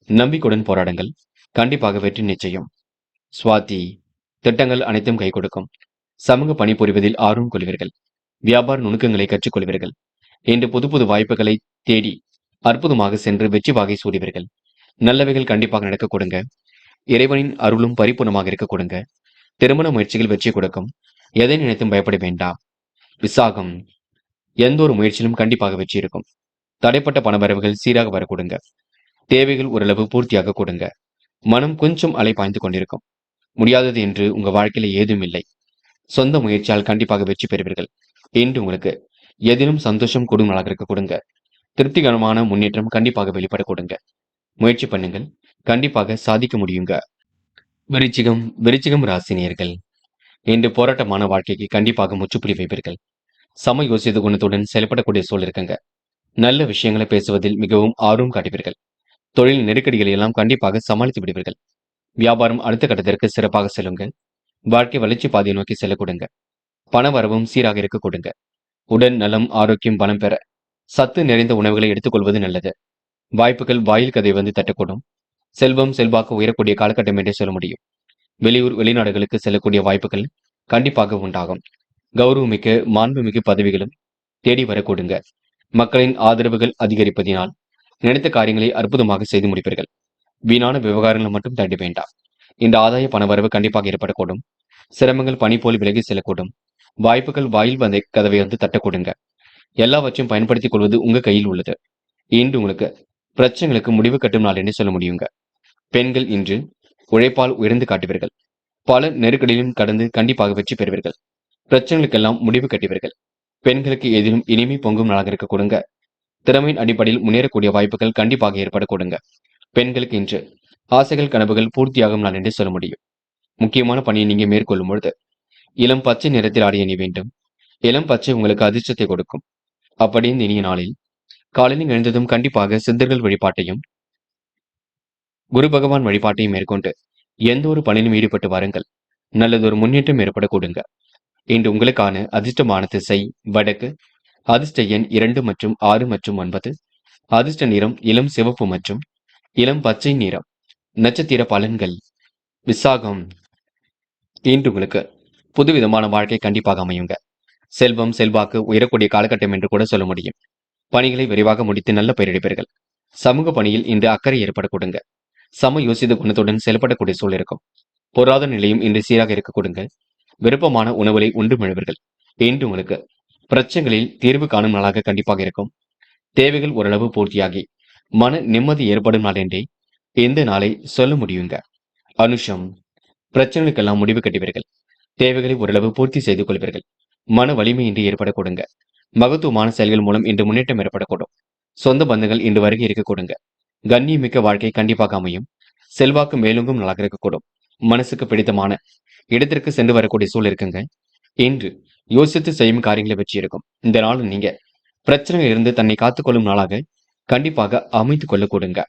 நம்பிக்கையுடன் போராடுங்கள். கண்டிப்பாக வெற்றி நிச்சயம். சுவாதி திட்டங்கள் அனைத்தும் கை கொடுக்கும். சமூக பணிபுரிவதில் ஆர்வம் கொள்வீர்கள். வியாபார நுணுக்கங்களை கற்றுக்கொள்வீர்கள். இன்று புது புது வாய்ப்புகளை தேடி அற்புதமாக சென்று வெற்றி வாகை சூடுவீர்கள். நல்லவைகள் கண்டிப்பாக நடக்க கொடுங்க. இறைவனின் அருளும் பரிபூர்ணமாக இருக்க கொடுங்க. திருமண முயற்சிகள் வெற்றி கொடுக்கும். எதை நினைத்தும் பயப்பட வேண்டாம். விசாகம் எந்த ஒரு முயற்சியிலும் கண்டிப்பாக வெற்றி இருக்கும். தடைப்பட்ட பணவரவுகள் சீராக வர கொடுங்க. தேவைகள் ஓரளவு பூர்த்தியாக கொடுங்க. மனம் கொஞ்சம் அலை பாய்ந்து கொண்டிருக்கும். முடியாதது என்று உங்க வாழ்க்கையில ஏதும் இல்லை. சொந்த முயற்சியால் கண்டிப்பாக வெற்றி பெறுவீர்கள். இன்று உங்களுக்கு எதிலும் சந்தோஷம் கூடும் நாளாக இருக்க கொடுங்க. திருப்திகரமான முன்னேற்றம் கண்டிப்பாக வெளிப்பட கொடுங்க. முயற்சி பண்ணுங்கள். கண்டிப்பாக சாதிக்க முடியுங்க. விருச்சிகம் ராசினியர்கள் இன்று போராட்டமான வாழ்க்கைக்கு கண்டிப்பாக முற்றுப்புள்ளி வைப்பீர்கள். சம யோசித்த குணத்துடன் செயல்படக்கூடிய சூழல் இருக்குங்க. நல்ல விஷயங்களை பேசுவதில் மிகவும் ஆர்வம் காட்டுவீர்கள். தொழில் நெருக்கடிகளை எல்லாம் கண்டிப்பாக சமாளித்து விடுவீர்கள். வியாபாரம் அடுத்த கட்டத்திற்கு சிறப்பாக செல்லுங்கள். வாழ்க்கை வளர்ச்சி பாதையை நோக்கி செல்ல கொடுங்க. பண வரவும் சீராக இருக்க கொடுங்க. உடல் நலம் ஆரோக்கியம் பலம் பெற சத்து நிறைந்த உணவுகளை எடுத்துக்கொள்வது நல்லது. வாய்ப்புகள் வாயில் கதை வந்து தட்டக்கூடும். செல்வம் செல்வாக்கு உயரக்கூடிய காலகட்டம் என்றே சொல்ல முடியும். வெளியூர் வெளிநாடுகளுக்கு செல்லக்கூடிய வாய்ப்புகள் கண்டிப்பாக உண்டாகும். கௌரவமிக்க மாண்புமிகு பதவிகளும் தேடி வரக்கூடுங்க. மக்களின் ஆதரவுகள் அதிகரிப்பதினால் நினைத்த காரியங்களை அற்புதமாக செய்து முடிப்பீர்கள். வீணான விவகாரங்களை மட்டும் தண்டி வேண்டாம். இந்த ஆதாய பணவரவு கண்டிப்பாக ஏற்படக்கூடும். சிரமங்கள் பணி போல் விலகி செல்லக்கூடும். வாய்ப்புகள் வாயில் வந்த கதவை வந்து தட்டக்கூடுங்க. எல்லாவற்றையும் பயன்படுத்திக் கொள்வது உங்க கையில் உள்ளது. இன்று உங்களுக்கு பிரச்சனைகளுக்கு முடிவு கட்டும் நாள் என்று சொல்ல முடியுங்க. பெண்கள் இன்று உழைப்பால் உயர்ந்து காட்டுவீர்கள். பல நெருக்கடியிலும் கடந்து கண்டிப்பாக வெற்றி பெறுவீர்கள். பிரச்சனைகளுக்கெல்லாம் முடிவு கட்டுவீர்கள். பெண்களுக்கு எதிலும் இனிமை பொங்கும் நாளாக இருக்க கொடுங்க. திறமையின் அடிப்படையில் முன்னேறக்கூடிய வாய்ப்புகள் கண்டிப்பாக ஏற்பட கொடுங்க. பெண்களுக்கு இன்று ஆசைகள் கனவுகள் பூர்த்தியாகும் நாள் என்று சொல்ல முடியும். முக்கியமான பணியை நீங்க மேற்கொள்ளும் பொழுது இளம் பச்சை நிறத்தில் ஆடை அணி வேண்டும். இளம் பச்சை உங்களுக்கு அதிர்ஷ்டத்தை கொடுக்கும். அப்படி இந்த இனிய நாளில் காலையில் எழுந்ததும் கண்டிப்பாக சித்தர்கள் வழிபாட்டையும் குரு பகவான் வழிபாட்டையும் மேற்கொண்டு எந்த ஒரு பணியிலும் ஈடுபட்டு வாருங்கள். நல்லதொரு முன்னேற்றம் ஏற்பட கொடுங்க. இன்று உங்களுக்கான அதிர்ஷ்டமான திசை வடக்கு. அதிர்ஷ்ட எண் 2 மற்றும் 6 மற்றும் 9. அதிர்ஷ்ட நிறம் இளம் சிவப்பு மற்றும் இளம் பச்சை நிறம். நட்சத்திர பலன்கள். விசாகம். இன்று உங்களுக்கு புதுவிதமான வாழ்க்கை கண்டிப்பாக அமையுங்க. செல்வம் செல்வாக்கு உயரக்கூடிய காலகட்டம் என்று கூட சொல்ல முடியும். பணிகளை விரைவாக முடித்து நல்ல பெயர் எடுப்பீர்கள். சமூக பணியில் இன்று அக்கறை ஏற்பட கொடுங்க. சம யோசித குணத்துடன் செயல்படக்கூடிய சூழல் இருக்கும். பொருளாதார நிலையும் இன்று சீராக இருக்க கொடுங்க. விருப்பமான உணவுகளை உண்டு மழுவீர்கள். இன்று உங்களுக்கு பிரச்சனைகளில் தீர்வு காணும் நாளாக கண்டிப்பாக இருக்கும். தேவைகள் ஓரளவு பூர்த்தியாகி மன நிம்மதி ஏற்படும் நாள் என்றே இந்த நாளை சொல்ல முடியுங்க. அனுஷம். பிரச்சனைகளுக்கெல்லாம் முடிவு கட்டுவீர்கள். தேவைகளை ஓரளவு பூர்த்தி செய்து கொள்வீர்கள். மன வலிமை இன்று ஏற்பட கொடுங்க. மகத்துவமான செயல்கள் மூலம் இன்று முன்னேற்றம் ஏற்படக்கூடும். சொந்த பந்தங்கள் இன்று வருகை இருக்க கொடுங்க. கண்ணியமிக்க வாழ்க்கை கண்டிப்பாக அமையும். செல்வாக்கு மேலோங்கும் நாளாக இருக்கக்கூடும். மனசுக்கு பிடித்தமான இடத்திற்கு சென்று வரக்கூடிய சூழல் இருக்குங்க. இன்று யோசித்து செய்யும் காரியங்களை வெற்றி இருக்கும். இந்த நாள் நீங்க பிரச்சனையில் இருந்து தன்னை காத்துக்கொள்ளும் நாளாக கண்டிப்பாக அமைத்துக் கொள்ள கொடுங்க.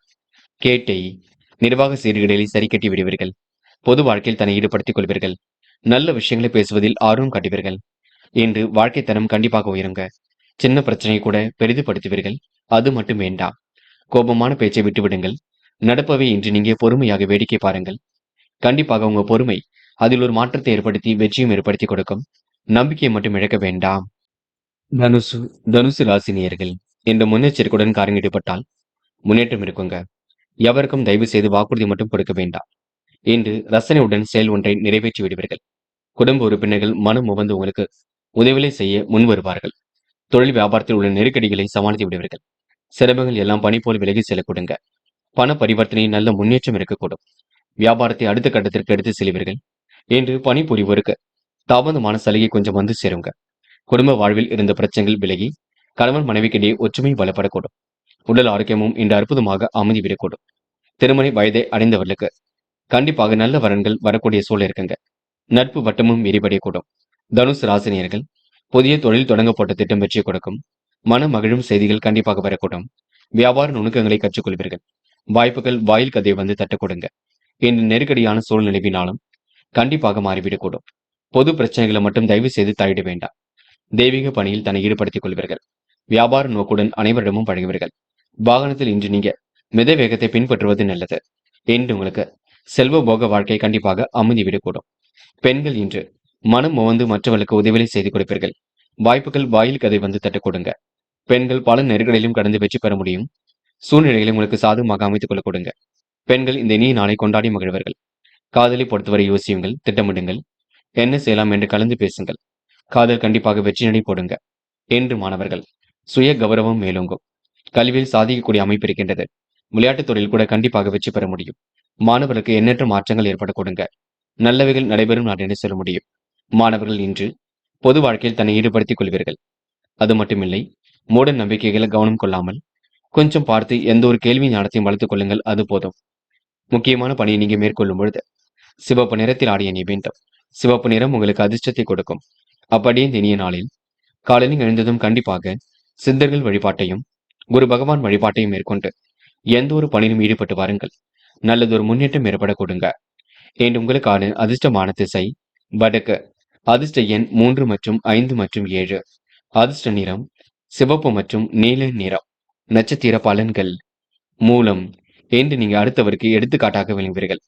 கேட்டை. நிர்வாக சீர்கேடுகளை சரி கட்டி விடுவீர்கள். பொது வாழ்க்கையில் தன்னை ஈடுபடுத்திக் கொள்வீர்கள். நல்ல விஷயங்களை பேசுவதில் ஆர்வம் காட்டுவீர்கள். இன்று வாழ்க்கை தரம் கண்டிப்பாக உயருங்க. சின்ன பிரச்சனையை கூட பெரிதுபடுத்துவீர்கள். அது மட்டும் வேண்டாம். கோபமான பேச்சை விட்டுவிடுங்கள். நடப்பவை இன்று நீங்க பொறுமையாக வேடிக்கை பாருங்கள். கண்டிப்பாக உங்க பொறுமை அதில் ஒரு மாற்றத்தை ஏற்படுத்தி வெற்றியும் ஏற்படுத்தி கொடுக்கும். நம்பிக்கையை மட்டும் இழக்க வேண்டாம். தனுசு. தனுசு ராசினியர்கள் இந்த முன்னெச்சரிக்கையுடன் காரியம் ஈடுபட்டால் முன்னேற்றம் இருக்குங்க. எவருக்கும் தயவு செய்து வாக்குறுதி மட்டும் கொடுக்க வேண்டாம். இன்று ரசனையுடன் செயல் ஒன்றை நிறைவேற்றி விடுவீர்கள். குடும்ப உறுப்பினர்கள் மனம் உவந்து உங்களுக்கு உதவிகளை செய்ய முன் வருவார்கள். தொழில் வியாபாரத்தில் உள்ள நெருக்கடிகளை சமாளித்து விடுவீர்கள். சிரமங்கள் எல்லாம் பனி போல் விலகி செல்ல கொடுங்க. பண பரிவர்த்தனையில் நல்ல முன்னேற்றம் இருக்கக்கூடும். வியாபாரத்தை அடுத்த கட்டத்திற்கு எடுத்து செல்வீர்கள். இன்று பணிபுரிவோருக்கு தாமதமான சலுகை கொஞ்சம் வந்து சேருங்க. குடும்ப வாழ்வில் இருந்த பிரச்சனைகள் விலகி கணவன் மனைவிக்கிடையே ஒற்றுமை பலப்படக்கூடும். உடல் ஆரோக்கியமும் இன்று அற்புதமாக அமைதிவிடக்கூடும். திருமண வயதை அடைந்தவர்களுக்கு கண்டிப்பாக நல்ல வரன்கள் வரக்கூடிய சூழல் இருக்குங்க. நட்பு வட்டமும் விரிவடையக்கூடும். தனுசு ராசினியர்கள் புதிய தொழில் தொடங்கப்பட்ட திட்டம் வெற்றி கொடுக்கும். மன மகிழும் செய்திகள் கண்டிப்பாக வரக்கூடும். வியாபார நுணுக்கங்களை கற்றுக்கொள்வீர்கள். வாய்ப்புகள் வாயில் கதையை வந்து தட்டக் கொடுங்க. இன்று நெருக்கடியான சூழ்நிலைவினாலும் கண்டிப்பாக மாறிவிடக்கூடும். பொது பிரச்சனைகளை மட்டும் தயவு செய்து தலையிட வேண்டாம். தெய்வீக பணியில் தன்னை ஈடுபடுத்திக் கொள்வீர்கள். வியாபார நோக்குடன் அனைவரிடமும் பழகுவீர்கள். வாகனத்தில் இன்று நீங்க மித வேகத்தை பின்பற்றுவது நல்லது. இன்று உங்களுக்கு செல்வ போக வாழ்க்கை கண்டிப்பாக அமைதிவிடக்கூடும். பெண்கள் இன்று மனம் உவந்து மற்றவர்களுக்கு உதவிகளை செய்து கொடுப்பீர்கள். வாய்ப்புகள் வாயில் கதை வந்து தட்டக் கொடுங்க. பெண்கள் பல நெருக்கடியிலும் கடந்து வெற்றி பெற முடியும். சூழ்நிலைகளை உங்களுக்கு சாதகமாக அமைத்துக் கொள்ள கொடுங்க. பெண்கள் இந்த இனிய நாளை கொண்டாடி மகிழ்வார்கள். காதலை பொறுத்தவரை யோசியுங்கள், திட்டமிடுங்கள். என்ன செய்யலாம் என்று கலந்து பேசுங்கள். காதல் கண்டிப்பாக வெற்றி நடை போடுங்க. என்று மாணவர்கள் சுய கௌரவம் மேலோங்கும். கல்வியில் சாதிக்கக்கூடிய அமைப்பு இருக்கின்றது. விளையாட்டுத் துறையில் கூட கண்டிப்பாக வெற்றி பெற முடியும். மாணவர்களுக்கு எண்ணற்ற மாற்றங்கள் ஏற்பட கொடுங்க. நல்லவைகள் நடைபெறும் நாள் என்று சொல்ல முடியும். மாணவர்கள் இன்று பொது வாழ்க்கையில் தன்னை ஈடுபடுத்திக் கொள்வீர்கள். அது மட்டுமில்லை, மூட நம்பிக்கைகளை கவனம் கொள்ளாமல் கொஞ்சம் பார்த்து எந்த ஒரு கேள்வி ஞானத்தையும் வளர்த்துக் கொள்ளுங்கள். அது போதும். முக்கியமான பணியை நீங்க மேற்கொள்ளும் பொழுது சிவப்பு நிறத்தில் ஆடிய அணிய வேண்டும். சிவப்பு நிறம் உங்களுக்கு அதிர்ஷ்டத்தை கொடுக்கும். அப்படியே இந்த இனிய நாளில் காலையில் எழுந்ததும் கண்டிப்பாக சித்தர்கள் வழிபாட்டையும் குரு பகவான் வழிபாட்டையும் மேற்கொண்டு எந்த ஒரு பணியிலும் ஈடுபட்டு வாருங்கள். நல்லதொரு முன்னேற்றம் ஏற்பட கொடுங்க. இன்று உங்களுக்கான அதிர்ஷ்டமான திசை வடக்கு. அதிர்ஷ்ட எண் 3 மற்றும் 5 மற்றும் 7. அதிர்ஷ்ட நிறம் சிவப்பு மற்றும் நீல நிறம். நட்சத்திர பலன்கள். மூலம். இன்று நீங்க அடுத்தவருக்கு எடுத்துக்காட்டாக விளங்குவீர்கள்.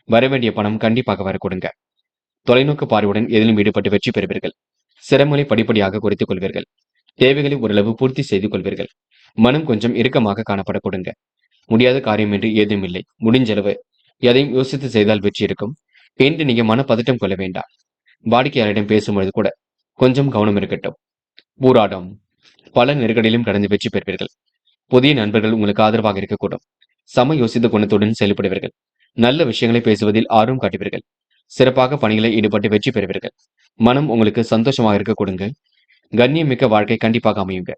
வரவேண்டிய பணம் கண்டிப்பாக வர கொடுங்க. தொலைநோக்கு பார்வையுடன் எதிலும் ஈடுபட்டு வெற்றி பெறுவீர்கள். சிரமங்களை படிப்படியாக குறைத்துக் கொள்வீர்கள். தேவைகளை ஓரளவு பூர்த்தி செய்து கொள்வீர்கள். மனம் கொஞ்சம் இறுக்கமாக காணப்பட கொடுங்க. முடியாத காரியம் என்று ஏதும் இல்லை. முடிஞ்சளவு எதையும் யோசித்து செய்தால் வெற்றி இருக்கும். இன்று நீங்க மனப்பதட்டம் கொள்ள வேண்டாம். வாடிக்கையாளரிடம் பேசும்பொழுது கூட கொஞ்சம் கவனம் இருக்கட்டும். பூராடம். பல நெருக்கடியிலும் கடந்து வெற்றி பெறுவீர்கள். புதிய நண்பர்கள் உங்களுக்கு ஆதரவாக இருக்கக்கூடும். சம யோசித்த குணத்துடன் செயல்படுவீர்கள். நல்ல விஷயங்களை பேசுவதில் ஆர்வம் காட்டுவீர்கள். சிறப்பாக பணிகளை ஈடுபட்டு வெற்றி பெறுவீர்கள். மனம் உங்களுக்கு சந்தோஷமாக இருக்க கொடுங்க. கண்ணியமிக்க வாழ்க்கை கண்டிப்பாக அமையுங்க.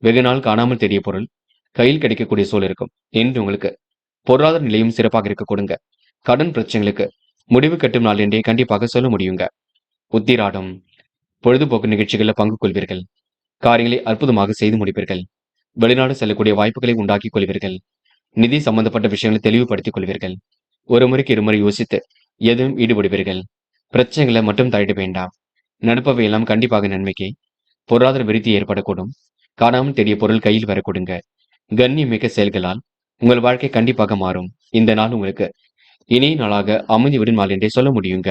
வெகு நாள் காணாமல் தெரிய பொருள் கையில் கிடைக்கக்கூடிய சூழல் இருக்கும். என்று உங்களுக்கு பொருளாதார நிலையும் சிறப்பாக இருக்க கொடுங்க. கடன் பிரச்சனைகளுக்கு முடிவு கட்டும் நாள் என்றே கண்டிப்பாக சொல்ல முடியுங்க. உத்திராடம். பொழுதுபோக்கு நிகழ்ச்சிகளில் பங்கு கொள்வீர்கள். காரியங்களை அற்புதமாக செய்து முடிப்பீர்கள். வெளிநாடு செல்லக்கூடிய வாய்ப்புகளை உண்டாக்கிக் கொள்வீர்கள். நிதி சம்பந்தப்பட்ட விஷயங்களை தெளிவுபடுத்திக் கொள்வீர்கள். ஒரு முறைக்கு இருமுறை யோசித்து எதுவும் ஈடுபடுவீர்கள். பிரச்சனைகளை மட்டும் தலையிட வேண்டாம். நடப்பவை எல்லாம் கண்டிப்பாக நன்மைக்கு. பொருளாதார விருத்தி ஏற்படக்கூடும். காணாமல் தேடிய பொருள் கையில் வரக்கூடுங்க. கண்ணியமிக்க செயல்களால் உங்கள் வாழ்க்கை கண்டிப்பாக மாறும். இந்த நாள் உங்களுக்கு இனிய நாளாக அமைந்துவிடும் நாள் என்றே சொல்ல முடியுங்க.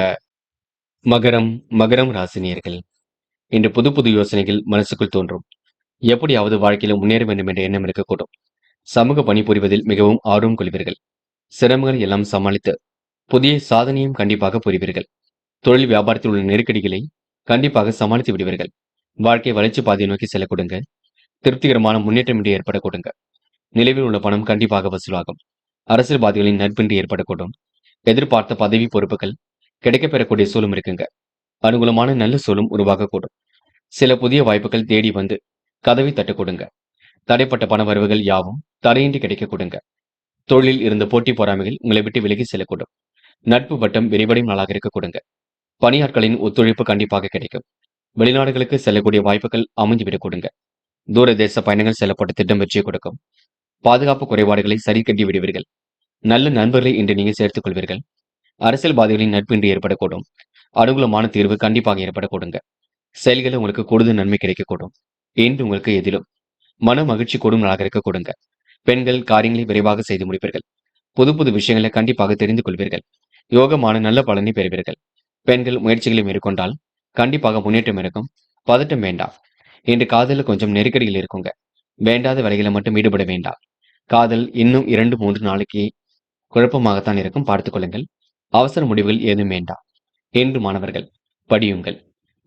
மகரம் மகரம் ராசினியர்கள், இன்று புது புது யோசனைகள் மனசுக்குள் தோன்றும். எப்படியாவது வாழ்க்கையில முன்னேற வேண்டும் என்ற எண்ணம் இருக்கக்கூடும். சமூக பணிபுரிவதில் மிகவும் ஆர்வம் கொள்வீர்கள். சிரமங்களை எல்லாம் சமாளித்து புதிய சாதனையும் கண்டிப்பாக புரிவீர்கள். தொழில் வியாபாரத்தில் உள்ள நெருக்கடிகளை கண்டிப்பாக சமாளித்து விடுவீர்கள். வாழ்க்கை வளர்ச்சி பாதையை நோக்கி செல்ல கொடுங்க. திருப்திகரமான முன்னேற்றம் இன்றி ஏற்பட கொடுங்க. நிலவில் உள்ள பணம் கண்டிப்பாக வசூலாகும். அரசியல்வாதிகளின் நட்பின்றி ஏற்படக்கூடும். எதிர்பார்த்த பதவி பொறுப்புகள் கிடைக்கப்பெறக்கூடிய சூழலும் இருக்குங்க. அனுகூலமான நல்ல சூழலும் உருவாகக்கூடும். சில புதிய வாய்ப்புகள் தேடி வந்து கதவை தட்ட கொடுங்க. தடைப்பட்ட பண வரவுகள் யாவும் தடையின்றி கிடைக்க கொடுங்க. தொழிலில் இருந்த போட்டி பொறாமைகள் உங்களை விட்டு விலகி செல்லக்கூடும். நட்பு வட்டம் விரிவடையும் நாளாக இருக்க கொடுங்க. பணியாட்களின் ஒத்துழைப்பு கண்டிப்பாக கிடைக்கும். வெளிநாடுகளுக்கு செல்லக்கூடிய வாய்ப்புகள் அமைந்துவிடக் கொடுங்க. தூர தேச பயணங்கள் செல்லப்பட்ட திட்டம் வெற்றியை கொடுக்கும். பாதுகாப்பு குறைபாடுகளை சரி கட்டி விடுவீர்கள். நல்ல நண்பர்களை இன்று நீங்கள் சேர்த்துக் கொள்வீர்கள். அரசியல்வாதிகளின் நட்பு இன்று ஏற்படக்கூடும். அனுகூலமான தீர்வு கண்டிப்பாக ஏற்படக்கூடுங்க. செயல்களில் உங்களுக்கு கூடுதல் நன்மை கிடைக்கக்கூடும். இன்று உங்களுக்கு எதிலும் மன மகிழ்ச்சி கூடும் நாளாக இருக்க கொடுங்க. பெண்கள் காரியங்களை விரைவாக செய்து முடிப்பீர்கள். புது புது விஷயங்களை கண்டிப்பாக தெரிந்து கொள்வீர்கள். யோகமான நல்ல பலனை பெறுவீர்கள். பெண்கள் முயற்சிகளை மேற்கொண்டால் கண்டிப்பாக முன்னேற்றம் இருக்கும். பதட்டம் வேண்டாம். இன்று காதலில் கொஞ்சம் நெருக்கடிகள் இருக்குங்க. வேண்டாத வேலைகளை மட்டும் ஈடுபட வேண்டாம். காதல் இன்னும் 2-3 நாளைக்கு குழப்பமாகத்தான் இருக்கும், பார்த்துக் கொள்ளுங்கள். அவசர முடிவுகள் ஏதும் வேண்டாம். இன்று மாணவர்கள் படியுங்கள்.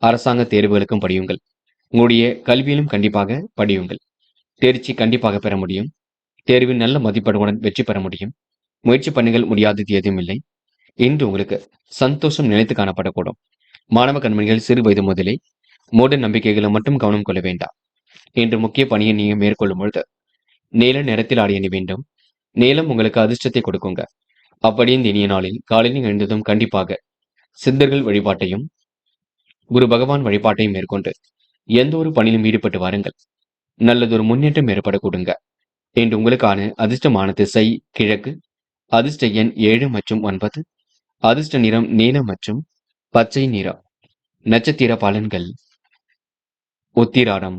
அரசாங்க தேர்வுகளுக்கும் படியுங்கள். உங்களுடைய கல்வியிலும் கண்டிப்பாக படியுங்கள். தேர்ச்சி கண்டிப்பாக பெற முடியும். தேர்வில் நல்ல மதிப்பெண்ணுடன் வெற்றி பெற முடியும். முயற்சி பண்ணுங்கள், முடியாதது எதுவும் இல்லை. இன்று உங்களுக்கு சந்தோஷம் நிலைத்து காணப்படக்கூடும். மாணவ கண்மணிகள் சிறு வயது முதலே மூட நம்பிக்கைகளை மட்டும் கவனம் கொள்ள வேண்டாம். இன்று முக்கிய பணியை நீங்க மேற்கொள்ளும் பொழுது நீல நிறத்தில் ஆடை அணி வேண்டும். நீலம் உங்களுக்கு அதிர்ஷ்டத்தை கொடுக்குங்க. அப்படியே இந்த இனிய நாளில் காலையில் எழுந்ததும் கண்டிப்பாக சித்தர்கள் வழிபாட்டையும் குரு பகவான் வழிபாட்டையும் மேற்கொண்டு எந்த ஒரு பணியிலும் ஈடுபட்டு வாருங்கள். நல்லதொரு முன்னேற்றம் ஏற்பட கொடுங்க. இன்று உங்களுக்கான அதிர்ஷ்டமான திசை கிழக்கு. அதிர்ஷ்ட எண் 7 மற்றும் 9. அதிர்ஷ்ட நிறம் நீலம் மற்றும் பச்சை நிறம். நட்சத்திர பலன்கள். உத்திராடம்,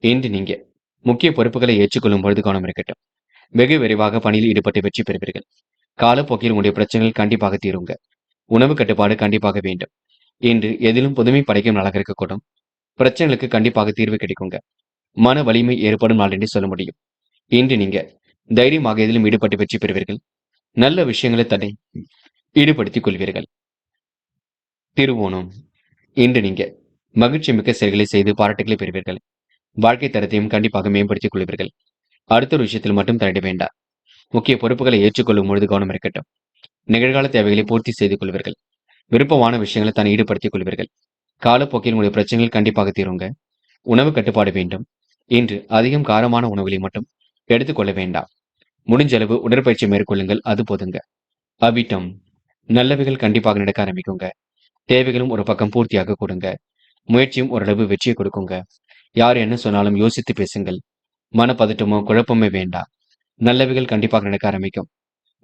இன்று நீங்க முக்கிய பொறுப்புகளை ஏற்றுக்கொள்ளும் பொழுது கவனம் இருக்கட்டும். வெகு விரைவாக பணியில் ஈடுபட்டு வெற்றி பெறுவீர்கள். காலப்போக்கில் உங்களுடைய பிரச்சனைகள் கண்டிப்பாக தீருங்க. உணவு கட்டுப்பாடு கண்டிப்பாக வேண்டும். இன்று எதிலும் புதுமை படைக்கும் நாளாக இருக்கக்கூடும். பிரச்சனைகளுக்கு கண்டிப்பாக தீர்வு கிடைக்குங்க. மன வலிமை ஏற்படும் நாள் என்று சொல்ல முடியும். இன்று நீங்க தைரியமாக எதிலும் ஈடுபட்டு வெற்றி பெறுவீர்கள். நல்ல விஷயங்களை தன்னை ஈடுபடுத்திக் கொள்வீர்கள். திருவோணம், இன்று நீங்க மகிழ்ச்சி மிக்க செயல்களை செய்து பாராட்டுகளை பெறுவீர்கள். வாழ்க்கை தரத்தையும் கண்டிப்பாக மேம்படுத்திக் கொள்வீர்கள். அடுத்த ஒரு விஷயத்தில் மட்டும் தலையிட வேண்டாம். முக்கிய பொறுப்புகளை ஏற்றுக்கொள்ளும் பொழுது கவனம் இருக்கட்டும். நிகழ்கால தேவைகளை பூர்த்தி செய்து கொள்வீர்கள். விருப்பமான விஷயங்களை தான் ஈடுபடுத்திக் கொள்வீர்கள். காலப்போக்கில் உங்களுடைய பிரச்சனைகள் கண்டிப்பாக தீருங்க. உணவு கட்டுப்பாடு வேண்டும். இன்று அதிகம் காரமான உணவுகளை மட்டும் எடுத்துக்கொள்ள வேண்டாம். முடிஞ்ச அளவு உடற்பயிற்சி மேற்கொள்ளுங்கள், அது போதுங்க. அவிட்டம், நல்லவைகள் கண்டிப்பாக நடக்க ஆரம்பிக்குங்க. தேவைகளும் ஒரு பக்கம் பூர்த்தியாக கொடுங்க. முயற்சியும் ஓரளவு வெற்றியை கொடுக்குங்க. யார் என்ன சொன்னாலும் யோசித்து பேசுங்கள். மனப்பதட்டமோ குழப்பமே வேண்டாம். நல்லவைகள் கண்டிப்பாக நடக்க ஆரம்பிக்கும்.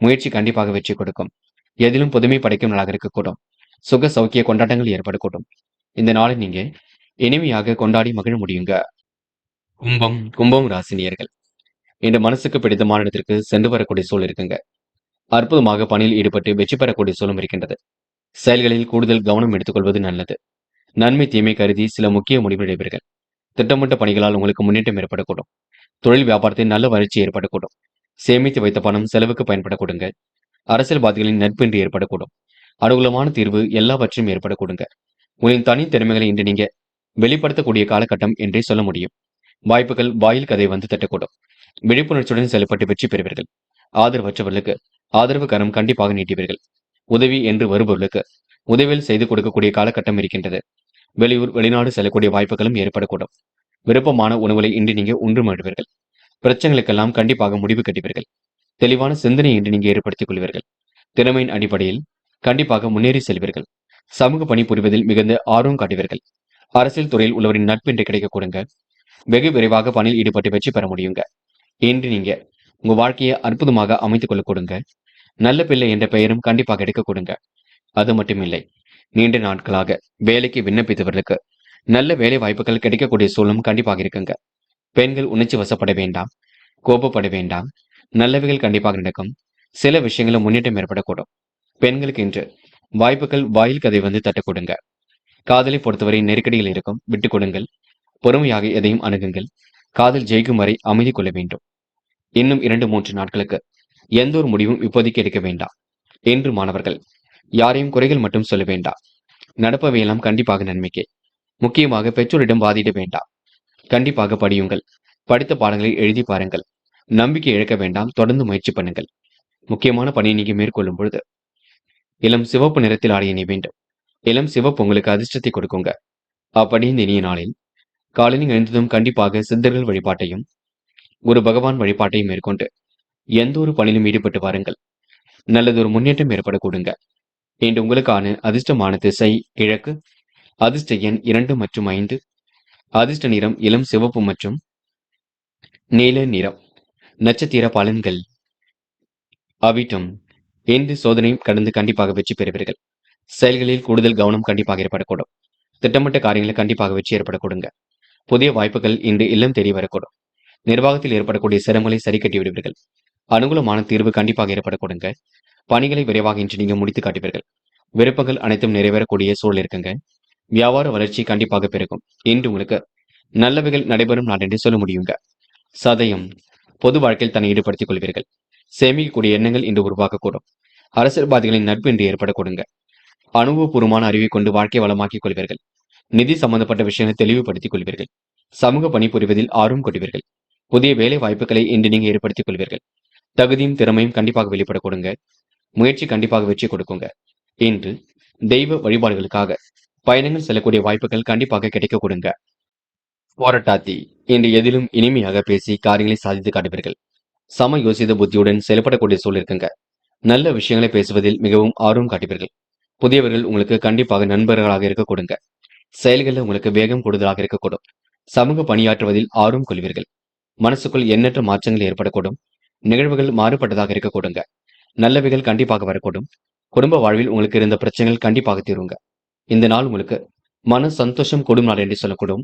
முயற்சி கண்டிப்பாக வெற்றி கொடுக்கும். எதிலும் புதுமை படைக்கும் நாளாக இருக்கக்கூடும். சுக சௌக்கிய கொண்டாட்டங்கள் ஏற்படக்கூடும். இந்த நாளை நீங்க இனிமையாக கொண்டாடி மகிழ முடியுங்க. கும்பம் ராசினியர்கள், இந்த மனசுக்கு பிடித்தமான இடத்திற்கு சென்று வரக்கூடிய சூழல் இருக்குங்க. அற்புதமாக பணியில் ஈடுபட்டு வெற்றி பெறக்கூடிய சூழலும் இருக்கின்றது. செயல்களில் கூடுதல் கவனம் எடுத்துக்கொள்வது நல்லது. நன்மை தீமை கருதி சில முக்கிய முடிவு எடுப்பீர்கள். திட்டமிட்ட பணிகளால் உங்களுக்கு முன்னேற்றம் ஏற்படக்கூடும். தொழில் வியாபாரத்தில் நல்ல வளர்ச்சி ஏற்படக்கூடும். சேமித்து வைத்த பணம் செலவுக்கு பயன்படக்கூடுங்க. அரசியல்வாதிகளின் நட்பின்றி ஏற்படக்கூடும். அனுகூலமான தீர்வு எல்லாவற்றையும் ஏற்படக்கூடுங்க. உங்களின் தனி திறமைகளை இன்று நீங்க வெளிப்படுத்தக்கூடிய காலகட்டம் என்றே சொல்ல முடியும். வாய்ப்புகள் வாயில் கதை வந்து தட்டக்கூடும். விழிப்புணர்ச்சியுடன் செயல்பட்டு வெற்றி பெறுவீர்கள். ஆதரவற்றவர்களுக்கு ஆதரவு கரம் கண்டிப்பாக நீட்டுவீர்கள். உதவி என்று வருபவர்களுக்கு உதவியில் செய்து கொடுக்கக்கூடிய காலகட்டம் இருக்கின்றது. வெளியூர் வெளிநாடு செல்லக்கூடிய வாய்ப்புகளும் ஏற்படக்கூடும். விருப்பமான உணவுகளை இன்று நீங்க உண்டு மகிழ்வீர்கள். பிரச்சனைகளுக்கெல்லாம் கண்டிப்பாக முடிவு கட்டுவீர்கள். தெளிவான சிந்தனை இன்று நீங்க ஏற்படுத்திக் கொள்வீர்கள். திறமையின் அடிப்படையில் கண்டிப்பாக முன்னேறி செல்வீர்கள். சமூக பணி புரிவதில் மிகுந்த ஆர்வம் காட்டுவீர்கள். அரசியல் துறையில் உள்ளவரின் நட்பு இன்று கிடைக்க கொடுங்க. வெகு விரைவாக பணியில் ஈடுபட்டு வெற்றி பெற முடியுங்க. இன்று நீங்க உங்க வாழ்க்கையை அற்புதமாக அமைத்துக் கொள்ள கொடுங்க. நல்ல பிள்ளை என்ற பெயரும் கண்டிப்பாக எடுக்க கொடுங்க. அது மட்டுமில்லை, நீண்ட நாட்களாக வேலைக்கு விண்ணப்பித்தவர்களுக்கு நல்ல வேலை வாய்ப்புகள் கிடைக்கக்கூடிய சூழலும் கண்டிப்பாக இருக்குங்க. பெண்கள் உணர்ச்சி வசப்பட வேண்டாம், கோபப்பட வேண்டாம். நல்லவைகள் கண்டிப்பாக நடக்கும். சில விஷயங்கள முன்னேற்றம் ஏற்படக்கூடும். பெண்களுக்கு இன்று வாய்ப்புகள் வாயில் கதை வந்து தட்டக் கொடுங்க. காதலை பொறுத்தவரை நெருக்கடிகள் இருக்கும். விட்டுக் கொடுங்கள். பொறுமையாக எதையும் அணுகுங்கள். காதல் ஜெயிக்கும் வரை அமைதி கொள்ள வேண்டும். இன்னும் 2-3 நாட்களுக்கு எந்த ஒரு முடிவும் இப்போதைக்கு எடுக்க வேண்டாம். என்று மாணவர்கள் யாரையும் குறைகள் மட்டும் சொல்ல வேண்டாம். நடப்பவையெல்லாம் கண்டிப்பாக நன்மைக்கே. முக்கியமாக பெற்றோரிடம் வாதிட வேண்டாம். கண்டிப்பாக படியுங்கள். படித்த பாடங்களை எழுதி பாருங்கள். நம்பிக்கை இழக்க வேண்டாம். தொடர்ந்து முயற்சி பண்ணுங்கள். முக்கியமான பணியை நீங்க மேற்கொள்ளும் பொழுது இளம் சிவப்பு நிறத்தில் ஆடைய நீ வேண்டும். இளம் சிவப்பு உங்களுக்கு அதிர்ஷ்டத்தை கொடுக்குங்க. அப்படி இந்த இனிய நாளில் காலையில் எழுந்ததும் கண்டிப்பாக சித்தர்கள் வழிபாட்டையும் குரு பகவான் வழிபாட்டையும் மேற்கொண்டு எந்த ஒரு பணியிலும் ஈடுபட்டு வாருங்கள். நல்லதொரு முன்னேற்றம் ஏற்பட கொடுங்க. இன்று உங்களுக்கான அதிர்ஷ்டமான திசை கிழக்கு. அதிர்ஷ்ட எண் 2 மற்றும் 5. அதிர்ஷ்ட நிறம் இளம் சிவப்பு மற்றும் நீல நிறம். நட்சத்திர பலன்கள். அவிட்டம். இன்று சோதனை கடந்து கண்டிப்பாக வெற்றி பெறுவீர்கள். செயல்களில் கூடுதல் கவனம் கண்டிப்பாக ஏற்படக்கூடும். திட்டமிட்ட காரியங்களை கண்டிப்பாக வெற்றி ஏற்பட கொடுங்க. புதிய வாய்ப்புகள் இன்று இல்லம் தேடி வரக்கூடும். நிர்வாகத்தில் ஏற்படக்கூடிய சிரமங்களை சரி கட்டி விடுவீர்கள். அனுகூலமான தீர்வு கண்டிப்பாக ஏற்பட கொடுங்க. பணிகளை விரைவாக இன்று நீங்க முடித்து காட்டுவீர்கள். விருப்பங்கள் அனைத்தும் நிறைவேறக்கூடிய சூழல் இருக்குங்க. வியாபார வளர்ச்சி கண்டிப்பாக பெருகும். இன்று உங்களுக்கு நல்லவைகள் நடைபெறும் நாள் என்று சொல்ல முடியுங்க. சதயம். பொது வாழ்க்கையில் தன்னை ஈடுபடுத்திக் கொள்வீர்கள். சேமிக்கக்கூடிய எண்ணங்கள் இன்று உருவாக்கக்கூடும். அரசியல்வாதிகளின் நட்பு இன்று ஏற்பட கொடுங்க. அனுபவபூர்வமான அறிவை கொண்டு வாழ்க்கை வளமாக்கிக் கொள்வீர்கள். நிதி சம்பந்தப்பட்ட விஷயங்களை தெளிவுபடுத்திக் கொள்வீர்கள். சமூக பணிபுரிவதில் ஆர்வம் கொள்வீர்கள். புதிய வேலை வாய்ப்புகளை இன்று நீங்க ஏற்படுத்திக் கொள்வீர்கள். தகுதியும் திறமையும் கண்டிப்பாக வெளிப்பட கொடுங்க. முயற்சி கண்டிப்பாக வெற்றி கொடுக்குங்க. இன்று தெய்வ வழிபாடுகளுக்காக பயணங்கள் செல்லக்கூடிய வாய்ப்புகள் கண்டிப்பாக கிடைக்க கொடுங்க. போராட்டாத்தி. இன்று எதிலும் இனிமையாக பேசி காரியங்களை சாதித்து காட்டுவீர்கள். சம யோசித புத்தியுடன் செயல்படக்கூடிய சூழல் இருக்குங்க. நல்ல விஷயங்களை பேசுவதில் மிகவும் ஆர்வம் காட்டுவீர்கள். புதியவர்கள் உங்களுக்கு கண்டிப்பாக நண்பர்களாக இருக்க கொடுங்க. செயல்களில் உங்களுக்கு வேகம் கூடுதலாக இருக்கக்கூடும். சமூக பணியாற்றுவதில் ஆர்வம் கொள்வீர்கள். மனசுக்குள் எண்ணற்ற மாற்றங்கள் ஏற்படக்கூடும். நிகழ்வுகள் மாறுபட்டதாக இருக்க கொடுங்க. நல்லவைகள் கண்டிப்பாக வரக்கூடும். குடும்ப வாழ்வில் உங்களுக்கு இருந்த பிரச்சனைகள் கண்டிப்பாக தீருங்க. இந்த நாள் உங்களுக்கு மன சந்தோஷம் கூடும் நாள் என்று சொல்லக்கூடும்.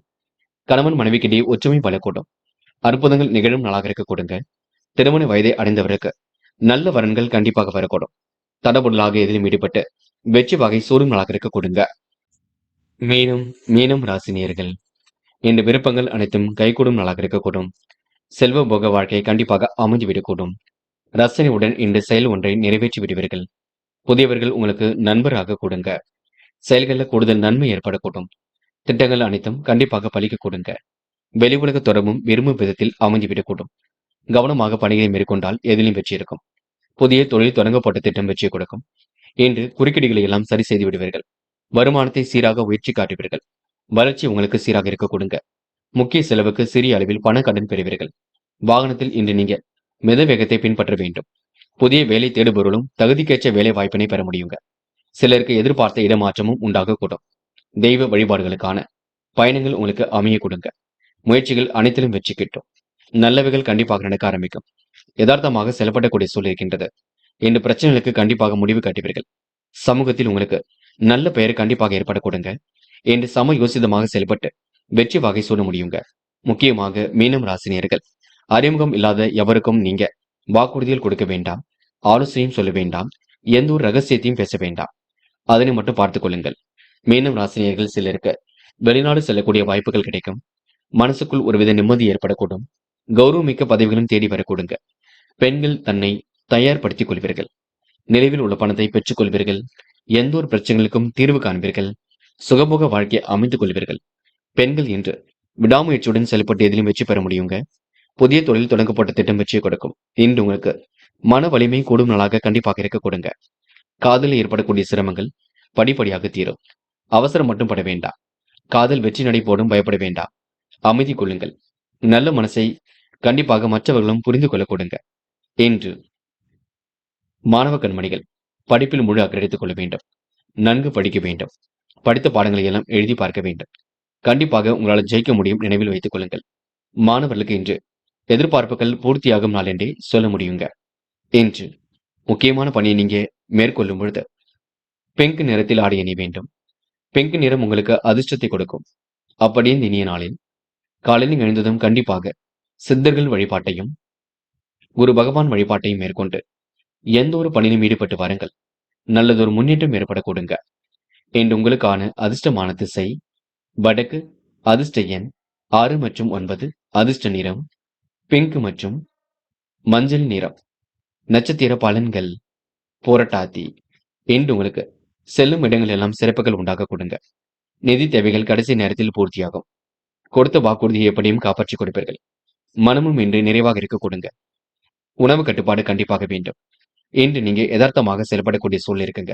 கணவன் மனைவிக்கிடையே ஒற்றுமை பலக்கூடும். அற்புதங்கள் நிகழும் நாளாக இருக்க கொடுங்க. திருமண வயதை அடைந்தவருக்கு நல்ல வரன்கள் கண்டிப்பாக வரக்கூடும். தடபுடலாக எதிலும் ஈடுபட்டு வெற்றி வகை சூடும் நாளாக இருக்க கொடுங்க. மீனம் ராசினியர்கள். இந்த விருப்பங்கள் அனைத்தும் கைகூடும் நாளாக இருக்கக்கூடும். செல்வ போக வாழ்க்கை கண்டிப்பாக அமைந்துவிடக்கூடும். ரசனையுடன் இந்த செயல் ஒன்றை நிறைவேற்றி விடுவீர்கள். புதியவர்கள் உங்களுக்கு நண்பராக கொடுங்க. செயல்களில் கூடுதல் நன்மை ஏற்படக்கூடும். திட்டங்கள் அனைத்தும் கண்டிப்பாக பலிக்க கொடுங்க. வெளி உலக தொடர்பும் விரும்பும் விதத்தில் அமைந்துவிடக்கூடும். கவனமாக பணிகளை மேற்கொண்டால் எதிலும் வெற்றி இருக்கும். புதிய தொழில் தொடங்கப்பட்ட திட்டம் வெற்றியை கொடுக்கும். இன்று குறுக்கீடுகளை எல்லாம் சரி செய்து விடுவீர்கள். வருமானத்தை சீராக உயர்ச்சி காட்டுவீர்கள். வளர்ச்சி உங்களுக்கு சீராக இருக்க கொடுங்க. முக்கிய செலவுக்கு சிறிய அளவில் பண கடன் பெறுவீர்கள். வாகனத்தில் இன்று நீங்க மித வேகத்தை பின்பற்ற வேண்டும். புதிய வேலை தேடுபவர்களும் தகுதிக்கேற்ற வேலை வாய்ப்பினை பெற முடியுங்க. சிலருக்கு எதிர்பார்த்த இடமாற்றமும் உண்டாகக்கூடும். தெய்வ வழிபாடுகளுக்கான பயணங்கள் உங்களுக்கு அமைய கொடுங்க. முயற்சிகள் அனைத்திலும் வெற்றி கிட்டும். நல்லவைகள் கண்டிப்பாக நடக்க ஆரம்பிக்கும். யதார்த்தமாக செயல்படக்கூடிய சூழல் இருக்கின்றது. இந்த பிரச்சனைகளுக்கு கண்டிப்பாக முடிவு காட்டுவீர்கள். சமூகத்தில் உங்களுக்கு நல்ல பெயர் கண்டிப்பாக ஏற்பட கொடுங்க. என்று சம யோசிதமாக செயல்பட்டு வெற்றி வகை சூட முடியுங்க. முக்கியமாக மீனம் ராசினியர்கள் அறிமுகம் இல்லாத எவருக்கும் நீங்க வாக்குறுதிகள் கொடுக்க வேண்டாம். ஆலோசனையும் சொல்ல வேண்டாம். எந்த ஒரு ரகசியத்தையும் பேச வேண்டாம். அதனை மட்டும் பார்த்துக் கொள்ளுங்கள். மீனம் ராசினியர்கள் சிலருக்கு வெளிநாடு செல்லக்கூடிய வாய்ப்புகள் கிடைக்கும். மனசுக்குள் ஒருவித நிம்மதி ஏற்படக்கூடும். கௌரவமிக்க பதவிகளும் தேடி வரக்கூடுங்க. பெண்கள் தன்னை தயார்படுத்திக் கொள்வீர்கள். நிலைவில் உள்ள பணத்தை பெற்றுக் கொள்வீர்கள். எந்த ஒரு பிரச்சனைகளுக்கும் தீர்வு காண்பீர்கள். சுகபோக வாழ்க்கையை அமைத்துக் கொள்வீர்கள். பெண்கள் என்று விடாமுயற்சியுடன் செயல்பட்டு எதிலும் வெற்றி பெற முடியுங்க. புதிய தொழில் தொடங்கப்பட்ட திட்டம் வெற்றியை கொடுக்கும். இன்று உங்களுக்கு மன வலிமை கூடும் நாளாக கண்டிப்பாக இருக்க கொடுங்க. காதலில் ஏற்படக்கூடிய சிரமங்கள் படிப்படியாக தீரும். அவசரம் மட்டும் பட வேண்டாம். காதல் வெற்றி நடை போடும் பயப்பட வேண்டாம். அமைதி கொள்ளுங்கள். நல்ல மனசை கண்டிப்பாக மற்றவர்களும் புரிந்து கொள்ள கொடுங்க. இன்று மாணவ கண்மணிகள் படிப்பில் முழு அக்கறை எடுத்துக் கொள்ள வேண்டும். நன்கு படிக்க வேண்டும். படித்த பாடங்களை எல்லாம் எழுதி பார்க்க வேண்டும். கண்டிப்பாக உங்களால் ஜெயிக்க முடியும். நினைவில் வைத்துக் கொள்ளுங்கள். மாணவர்களுக்கு இன்று எதிர்பார்ப்புகள் பூர்த்தியாகும் நாள் என்றே சொல்ல முடியுங்க. இன்று முக்கியமான பணியை நீங்க மேற்கொள்ளும் பொழுது பிங்க் நிறத்தில் ஆடை அணிய வேண்டும். பிங்க் நிறம் உங்களுக்கு அதிர்ஷ்டத்தை கொடுக்கும். அப்படியே இந்த இனிய நாளில் காலையில் எழுந்ததும் கண்டிப்பாக சித்தர்கள் வழிபாட்டையும் குரு பகவான் வழிபாட்டையும் மேற்கொண்டு எந்த ஒரு பணியிலும் ஈடுபட்டு வாருங்கள். நல்லதொரு முன்னேற்றம் ஏற்பட கொடுங்க. இன்று உங்களுக்கான அதிர்ஷ்டமான திசை வடக்கு, அதிர்ஷ்ட எண் 6 மற்றும் 9, அதிர்ஷ்ட நிறம் பிங்க் மற்றும் மஞ்சள் நிறம். நட்சத்திர பலன்கள் போராட்டாதி. இன்று உங்களுக்கு செல்லும் இடங்கள் எல்லாம் சிறப்புகள் உண்டாக கொடுங்க. நிதி தேவைகள் கடைசி நேரத்தில் பூர்த்தியாகும். கொடுத்த வாக்குறுதியை எப்படியும் காப்பாற்றிக் கொடுப்பீர்கள். மனமும் இன்று நிறைவாக இருக்க கொடுங்க. உணவு கட்டுப்பாடு கண்டிப்பாக வேண்டும். இன்று நீங்க யதார்த்தமாக செயல்படக்கூடிய சூழல் இருக்குங்க.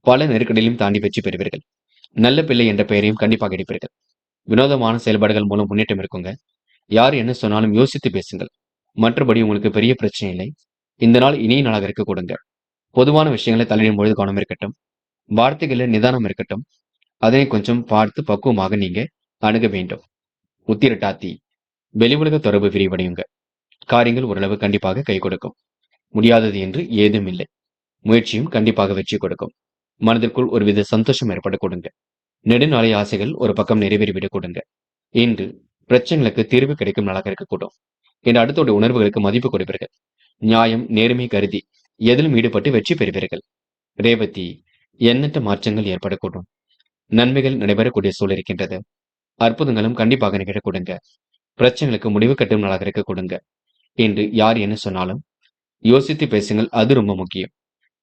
பல நெருக்கடியிலும் தாண்டி வெற்றி பெறுவீர்கள். நல்ல பிள்ளை என்ற பெயரையும் கண்டிப்பாக எடுப்பீர்கள். வினோதமான செயல்பாடுகள் மூலம் முன்னேற்றம் இருக்குங்க. யார் என்ன சொன்னாலும் யோசித்து பேசுங்கள். மற்றபடி உங்களுக்கு பெரிய பிரச்சனை இல்லை. இந்த நாள் இனிய நாளாக இருக்க கொடுங்க. பொதுவான விஷயங்களை தலையிடும் பொழுது கவனம் இருக்கட்டும். வார்த்தைகளில் நிதானம் இருக்கட்டும். அதனை கொஞ்சம் பார்த்து பக்குவமாக நீங்க அணுக வேண்டும். உத்திரட்டாத்தி. வெளி உலக தொடர்பு விரிவடையுங்க. காரியங்கள் ஓரளவு கண்டிப்பாக கை கொடுக்கும். முடியாதது என்று ஏதும் இல்லை. முயற்சியும் கண்டிப்பாக வெற்றி கொடுக்கும். மனதிற்குள் ஒருவித சந்தோஷம் ஏற்பட கொடுங்க. நெடுநாளை ஆசைகள் ஒரு பக்கம் நிறைவேறிவிடக் கொடுங்க. இன்று பிரச்சனைகளுக்கு தீர்வு கிடைக்கும் நாளாக இருக்கக்கூடும். இன்று அடுத்தோட உணர்வுகளுக்கு மதிப்பு கொடுப்பீர்கள். நியாயம் நேர்மை கருதி எதிலும் ஈடுபட்டு வெற்றி பெறுவீர்கள். ரேவதி. எண்ணற்ற மாற்றங்கள் ஏற்படக்கூடும். நன்மைகள் நடைபெறக்கூடிய சூழல் இருக்கின்றது. அற்புதங்களும் கண்டிப்பாக நிகழ கொடுங்க. பிரச்சனைகளுக்கு முடிவு கட்டும் நாளாக இருக்க கொடுங்க. இன்று யார் என்ன சொன்னாலும் யோசித்து பேசுங்கள். அது ரொம்ப முக்கியம்.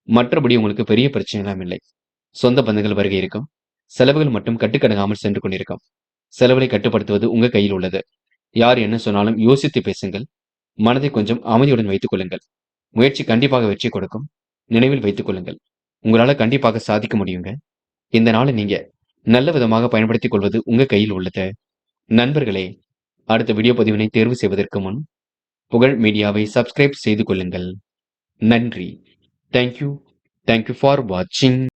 மற்றபடி உங்களுக்கு பெரிய பிரச்சனைலாம் இல்லை. சொந்த பந்தங்கள் வருகை இருக்கும். செலவுகள் மட்டும் கட்டுக்கடங்காமல் சென்று கொண்டிருக்கும். செலவுகளை கட்டுப்படுத்துவது உங்க கையில் உள்ளது. யார் என்ன சொன்னாலும் யோசித்து பேசுங்கள். மனதை கொஞ்சம் அமைதியுடன் வைத்துக் கொள்ளுங்கள். முயற்சி கண்டிப்பாக வெற்றி கொடுக்கும். நினைவில் வைத்துக் கொள்ளுங்கள். உங்களால கண்டிப்பாக சாதிக்க முடியுங்க. இந்த நாளை நீங்க நல்ல விதமாக பயன்படுத்திக் கொள்வது உங்க கையில் உள்ளது. நண்பர்களே, அடுத்த வீடியோ பதிவினை தேர்வு செய்வதற்கு முன் புகழ் மீடியாவை சப்ஸ்கிரைப் செய்து கொள்ளுங்கள். நன்றி. தேங்க்யூ. தேங்க்யூ ஃபார் வாட்சிங்.